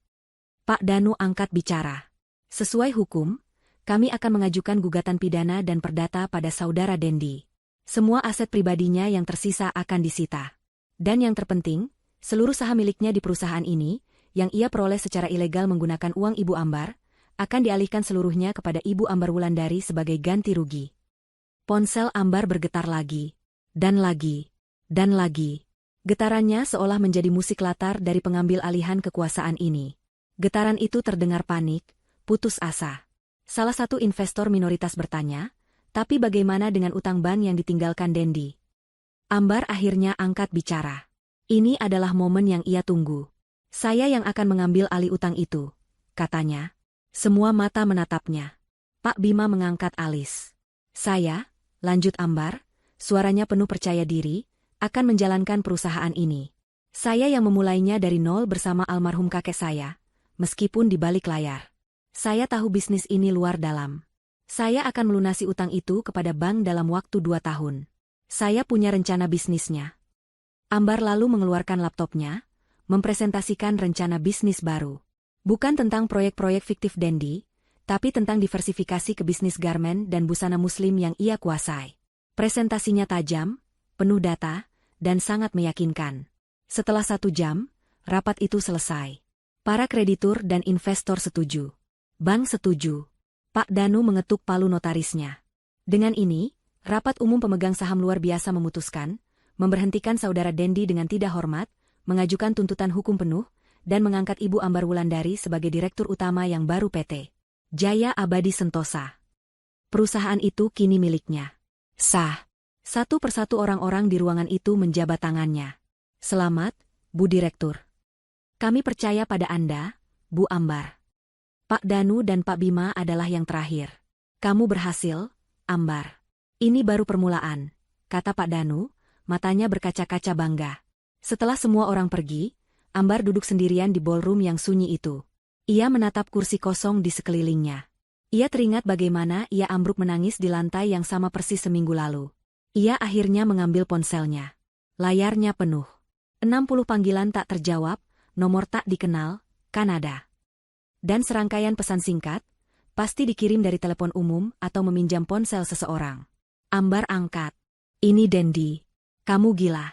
S1: Pak Danu angkat bicara. Sesuai hukum, kami akan mengajukan gugatan pidana dan perdata pada saudara Dendi. Semua aset pribadinya yang tersisa akan disita. Dan yang terpenting, seluruh saham miliknya di perusahaan ini, yang ia peroleh secara ilegal menggunakan uang Ibu Ambar, akan dialihkan seluruhnya kepada Ibu Ambar Wulandari sebagai ganti rugi. Ponsel Ambar bergetar lagi. Dan lagi. Dan lagi. Getarannya seolah menjadi musik latar dari pengambil alihan kekuasaan ini. Getaran itu terdengar panik, putus asa. Salah satu investor minoritas bertanya, tapi bagaimana dengan utang bank yang ditinggalkan Dendi? Ambar akhirnya angkat bicara. Ini adalah momen yang ia tunggu. Saya yang akan mengambil alih utang itu, katanya. Semua mata menatapnya. Pak Bima mengangkat alis. Saya, lanjut Ambar, suaranya penuh percaya diri, akan menjalankan perusahaan ini. Saya yang memulainya dari nol bersama almarhum kakek saya, meskipun di balik layar. Saya tahu bisnis ini luar dalam. Saya akan melunasi utang itu kepada bank dalam waktu 2 tahun. Saya punya rencana bisnisnya. Ambar lalu mengeluarkan laptopnya, mempresentasikan rencana bisnis baru. Bukan tentang proyek-proyek fiktif Dendi, tapi tentang diversifikasi ke bisnis garmen dan busana muslim yang ia kuasai. Presentasinya tajam, penuh data, dan sangat meyakinkan. Setelah 1 jam, rapat itu selesai. Para kreditur dan investor setuju. Bank setuju. Pak Danu mengetuk palu notarisnya. Dengan ini, rapat umum pemegang saham luar biasa memutuskan, memberhentikan saudara Dendi dengan tidak hormat, mengajukan tuntutan hukum penuh, dan mengangkat Ibu Ambar Wulandari sebagai direktur utama yang baru PT Jaya Abadi Sentosa. Perusahaan itu kini miliknya. Sah. Satu persatu orang-orang di ruangan itu menjabat tangannya. Selamat, Bu Direktur. Kami percaya pada Anda, Bu Ambar. Pak Danu dan Pak Bima adalah yang terakhir. Kamu berhasil, Ambar. Ini baru permulaan, kata Pak Danu, matanya berkaca-kaca bangga. Setelah semua orang pergi, Ambar duduk sendirian di ballroom yang sunyi itu. Ia menatap kursi kosong di sekelilingnya. Ia teringat bagaimana ia ambruk menangis di lantai yang sama persis seminggu lalu. Ia akhirnya mengambil ponselnya. Layarnya penuh. 60 panggilan tak terjawab, nomor tak dikenal, Kanada. Dan serangkaian pesan singkat, pasti dikirim dari telepon umum atau meminjam ponsel seseorang. Ambar angkat. Ini Dendi. Kamu gila.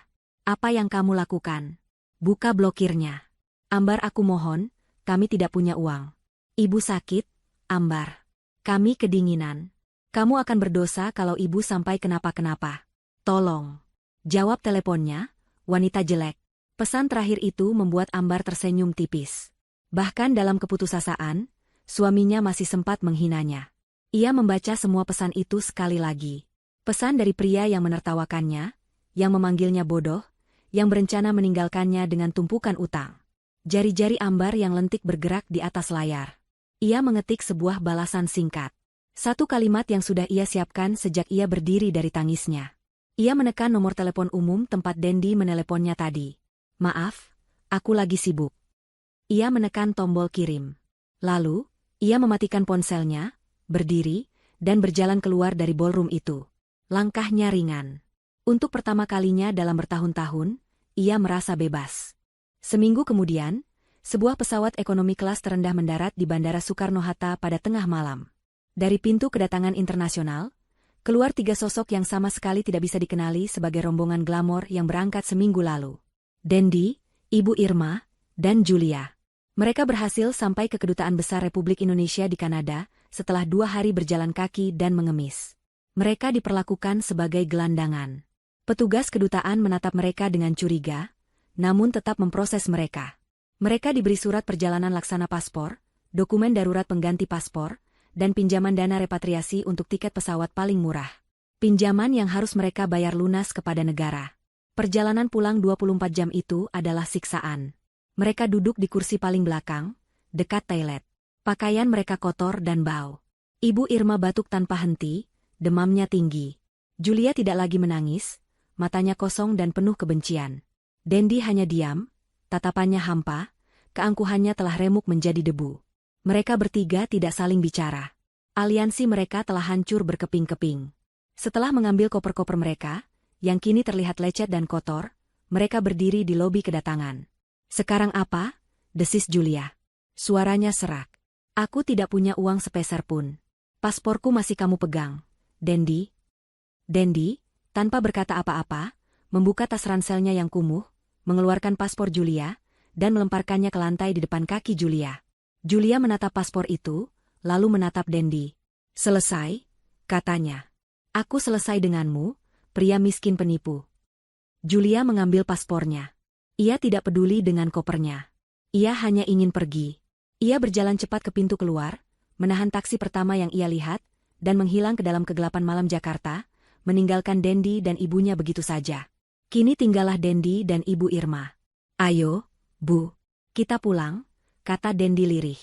S1: Apa yang kamu lakukan? Buka blokirnya. Ambar, aku mohon, kami tidak punya uang. Ibu sakit, Ambar. Kami kedinginan. Kamu akan berdosa kalau ibu sampai kenapa-kenapa. Tolong. Jawab teleponnya, wanita jelek. Pesan terakhir itu membuat Ambar tersenyum tipis. Bahkan dalam keputusasaan, suaminya masih sempat menghinanya. Ia membaca semua pesan itu sekali lagi. Pesan dari pria yang menertawakannya, yang memanggilnya bodoh, yang berencana meninggalkannya dengan tumpukan utang. Jari-jari Ambar yang lentik bergerak di atas layar. Ia mengetik sebuah balasan singkat. Satu kalimat yang sudah ia siapkan sejak ia berdiri dari tangisnya. Ia menekan nomor telepon umum tempat Dendi meneleponnya tadi. Maaf, aku lagi sibuk. Ia menekan tombol kirim. Lalu, ia mematikan ponselnya, berdiri, dan berjalan keluar dari ballroom itu. Langkahnya ringan. Untuk pertama kalinya dalam bertahun-tahun, ia merasa bebas. Seminggu kemudian, sebuah pesawat ekonomi kelas terendah mendarat di Bandara Soekarno-Hatta pada tengah malam. Dari pintu kedatangan internasional, keluar 3 sosok yang sama sekali tidak bisa dikenali sebagai rombongan glamor yang berangkat seminggu lalu. Dendi, Ibu Irma, dan Julia. Mereka berhasil sampai ke Kedutaan Besar Republik Indonesia di Kanada setelah 2 hari berjalan kaki dan mengemis. Mereka diperlakukan sebagai gelandangan. Petugas kedutaan menatap mereka dengan curiga, namun tetap memproses mereka. Mereka diberi surat perjalanan laksana paspor, dokumen darurat pengganti paspor, dan pinjaman dana repatriasi untuk tiket pesawat paling murah. Pinjaman yang harus mereka bayar lunas kepada negara. Perjalanan pulang 24 jam itu adalah siksaan. Mereka duduk di kursi paling belakang, dekat toilet. Pakaian mereka kotor dan bau. Ibu Irma batuk tanpa henti, demamnya tinggi. Julia tidak lagi menangis, matanya kosong dan penuh kebencian. Dendi hanya diam, tatapannya hampa, keangkuhannya telah remuk menjadi debu. Mereka bertiga tidak saling bicara. Aliansi mereka telah hancur berkeping-keping. Setelah mengambil koper-koper mereka, yang kini terlihat lecet dan kotor, mereka berdiri di lobi kedatangan. Sekarang apa? Desis Julia. Suaranya serak. Aku tidak punya uang sepeser pun. Pasporku masih kamu pegang, Dendi. Dendi, tanpa berkata apa-apa, membuka tas ranselnya yang kumuh, mengeluarkan paspor Julia, dan melemparkannya ke lantai di depan kaki Julia. Julia menatap paspor itu, lalu menatap Dendi. Selesai, katanya. Aku selesai denganmu, pria miskin penipu. Julia mengambil paspornya. Ia tidak peduli dengan kopernya. Ia hanya ingin pergi. Ia berjalan cepat ke pintu keluar, menahan taksi pertama yang ia lihat, dan menghilang ke dalam kegelapan malam Jakarta, meninggalkan Dendi dan ibunya begitu saja. Kini tinggallah Dendi dan Ibu Irma. Ayo, Bu, kita pulang, kata Dendi lirih.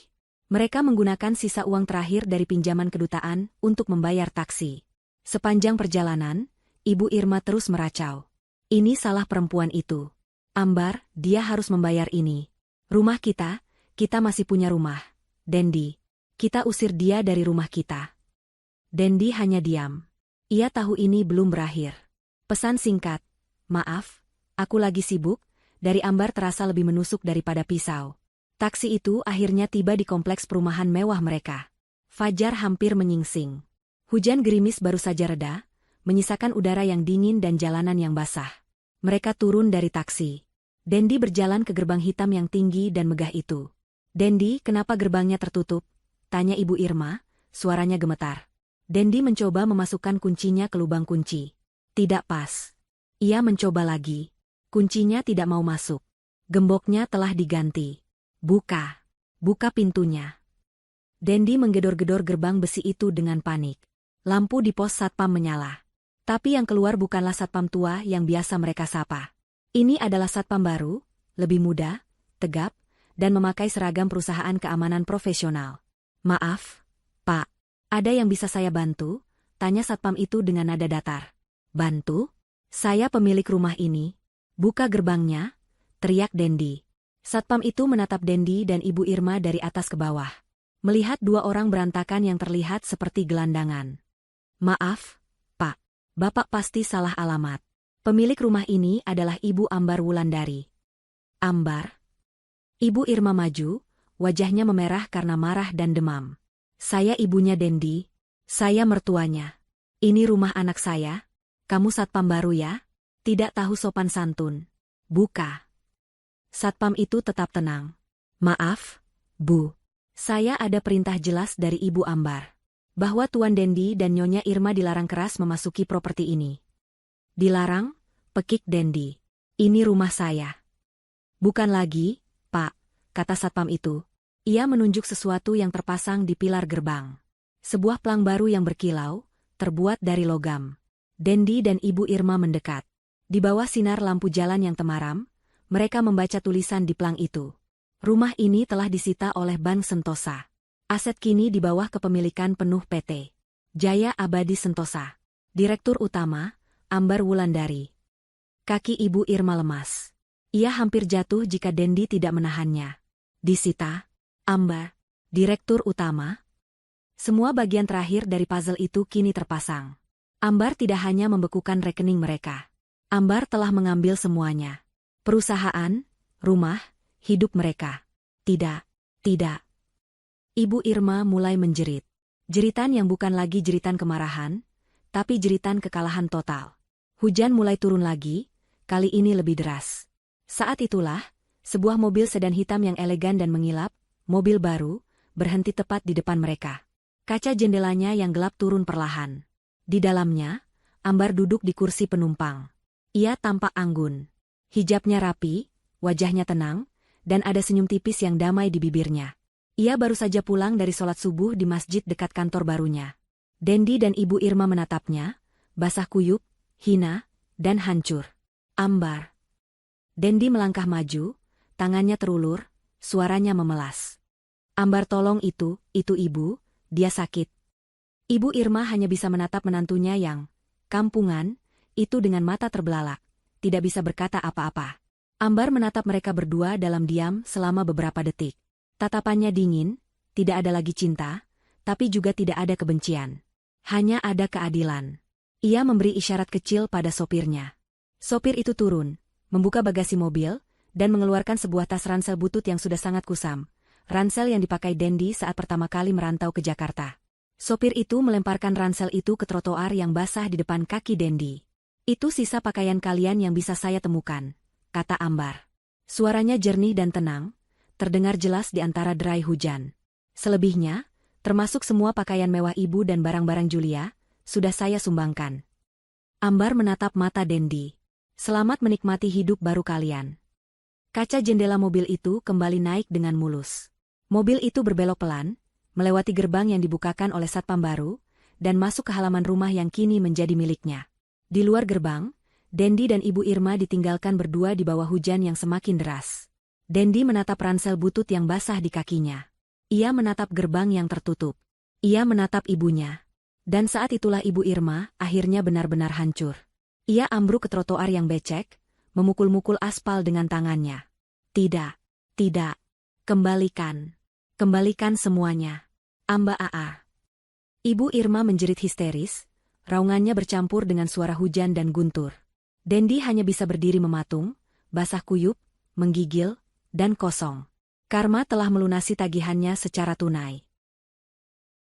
S1: Mereka menggunakan sisa uang terakhir dari pinjaman kedutaan untuk membayar taksi. Sepanjang perjalanan, Ibu Irma terus meracau. Ini salah perempuan itu. Ambar, dia harus membayar ini. Rumah kita masih punya rumah. Dendi, kita usir dia dari rumah kita. Dendi hanya diam. Ia tahu ini belum berakhir. Pesan singkat. Maaf, aku lagi sibuk, dari Ambar terasa lebih menusuk daripada pisau. Taksi itu akhirnya tiba di kompleks perumahan mewah mereka. Fajar hampir menyingsing. Hujan gerimis baru saja reda, menyisakan udara yang dingin dan jalanan yang basah. Mereka turun dari taksi. Dendi berjalan ke gerbang hitam yang tinggi dan megah itu. Dendi, kenapa gerbangnya tertutup? Tanya Ibu Irma, suaranya gemetar. Dendi mencoba memasukkan kuncinya ke lubang kunci. Tidak pas. Ia mencoba lagi. Kuncinya tidak mau masuk. Gemboknya telah diganti. Buka. Buka pintunya. Dendi menggedor-gedor gerbang besi itu dengan panik. Lampu di pos satpam menyala. Tapi yang keluar bukanlah satpam tua yang biasa mereka sapa. Ini adalah satpam baru, lebih muda, tegap, dan memakai seragam perusahaan keamanan profesional. Maaf, Pak. Ada yang bisa saya bantu? Tanya satpam itu dengan nada datar. Bantu? Saya pemilik rumah ini. Buka gerbangnya, teriak Dendi. Satpam itu menatap Dendi dan Ibu Irma dari atas ke bawah. melihat dua orang berantakan yang terlihat seperti gelandangan. Maaf, Pak. Bapak pasti salah alamat. Pemilik rumah ini adalah Ibu Ambar Wulandari. Ambar? Ibu Irma maju, wajahnya memerah karena marah dan demam. Saya ibunya Dendi. Saya mertuanya. Ini rumah anak saya. Kamu satpam baru ya? Tidak tahu sopan santun. Buka. Satpam itu tetap tenang. Maaf, Bu. Saya ada perintah jelas dari Ibu Ambar. Bahwa Tuan Dendi dan Nyonya Irma dilarang keras memasuki properti ini. Dilarang? Pekik Dendi. Ini rumah saya. Bukan lagi, Pak, kata satpam itu. Ia menunjuk sesuatu yang terpasang di pilar gerbang. Sebuah pelang baru yang berkilau, terbuat dari logam. Dendi dan Ibu Irma mendekat. Di bawah sinar lampu jalan yang temaram, mereka membaca tulisan di pelang itu. Rumah ini telah disita oleh Bank Sentosa. Aset kini di bawah kepemilikan penuh PT Jaya Abadi Sentosa. Direktur Utama, Ambar Wulandari. Kaki Ibu Irma lemas. Ia hampir jatuh jika Dendi tidak menahannya. Disita? Ambar? Direktur Utama? Semua bagian terakhir dari puzzle itu kini terpasang. Ambar tidak hanya membekukan rekening mereka. Ambar telah mengambil semuanya. Perusahaan, rumah, hidup mereka. Tidak, tidak. Ibu Irma mulai menjerit. Jeritan yang bukan lagi jeritan kemarahan, tapi jeritan kekalahan total. Hujan mulai turun lagi, kali ini lebih deras. Saat itulah, sebuah mobil sedan hitam yang elegan dan mengilap, mobil baru, berhenti tepat di depan mereka. Kaca jendelanya yang gelap turun perlahan. Di dalamnya, Ambar duduk di kursi penumpang. Ia tampak anggun. Hijabnya rapi, wajahnya tenang, dan ada senyum tipis yang damai di bibirnya. Ia baru saja pulang dari sholat subuh di masjid dekat kantor barunya. Dendi dan Ibu Irma menatapnya, basah kuyup, hina, dan hancur. Ambar. Dendi melangkah maju, tangannya terulur, suaranya memelas. Ambar, tolong itu Ibu, dia sakit. Ibu Irma hanya bisa menatap menantunya yang kampungan, itu dengan mata terbelalak, tidak bisa berkata apa-apa. Ambar menatap mereka berdua dalam diam selama beberapa detik. Tatapannya dingin, tidak ada lagi cinta, tapi juga tidak ada kebencian. Hanya ada keadilan. Ia memberi isyarat kecil pada sopirnya. Sopir itu turun, membuka bagasi mobil, dan mengeluarkan sebuah tas ransel butut yang sudah sangat kusam. Ransel yang dipakai Dendi saat pertama kali merantau ke Jakarta. Sopir itu melemparkan ransel itu ke trotoar yang basah di depan kaki Dendi. Itu sisa pakaian kalian yang bisa saya temukan, kata Ambar. Suaranya jernih dan tenang, terdengar jelas di antara derai hujan. Selebihnya, termasuk semua pakaian mewah ibu dan barang-barang Julia, sudah saya sumbangkan. Ambar menatap mata Dendi. Selamat menikmati hidup baru kalian. Kaca jendela mobil itu kembali naik dengan mulus. Mobil itu berbelok pelan, melewati gerbang yang dibukakan oleh satpam baru, dan masuk ke halaman rumah yang kini menjadi miliknya. Di luar gerbang, Dendi dan Ibu Irma ditinggalkan berdua di bawah hujan yang semakin deras. Dendi menatap ransel butut yang basah di kakinya. Ia menatap gerbang yang tertutup. Ia menatap ibunya. Dan saat itulah Ibu Irma akhirnya benar-benar hancur. Ia ambruk ke trotoar yang becek, memukul-mukul aspal dengan tangannya. Tidak, tidak. Kembalikan. Kembalikan semuanya. Amba Aa. Ibu Irma menjerit histeris, raungannya bercampur dengan suara hujan dan guntur. Dendi hanya bisa berdiri mematung, basah kuyup, menggigil, dan kosong. Karma telah melunasi tagihannya secara tunai.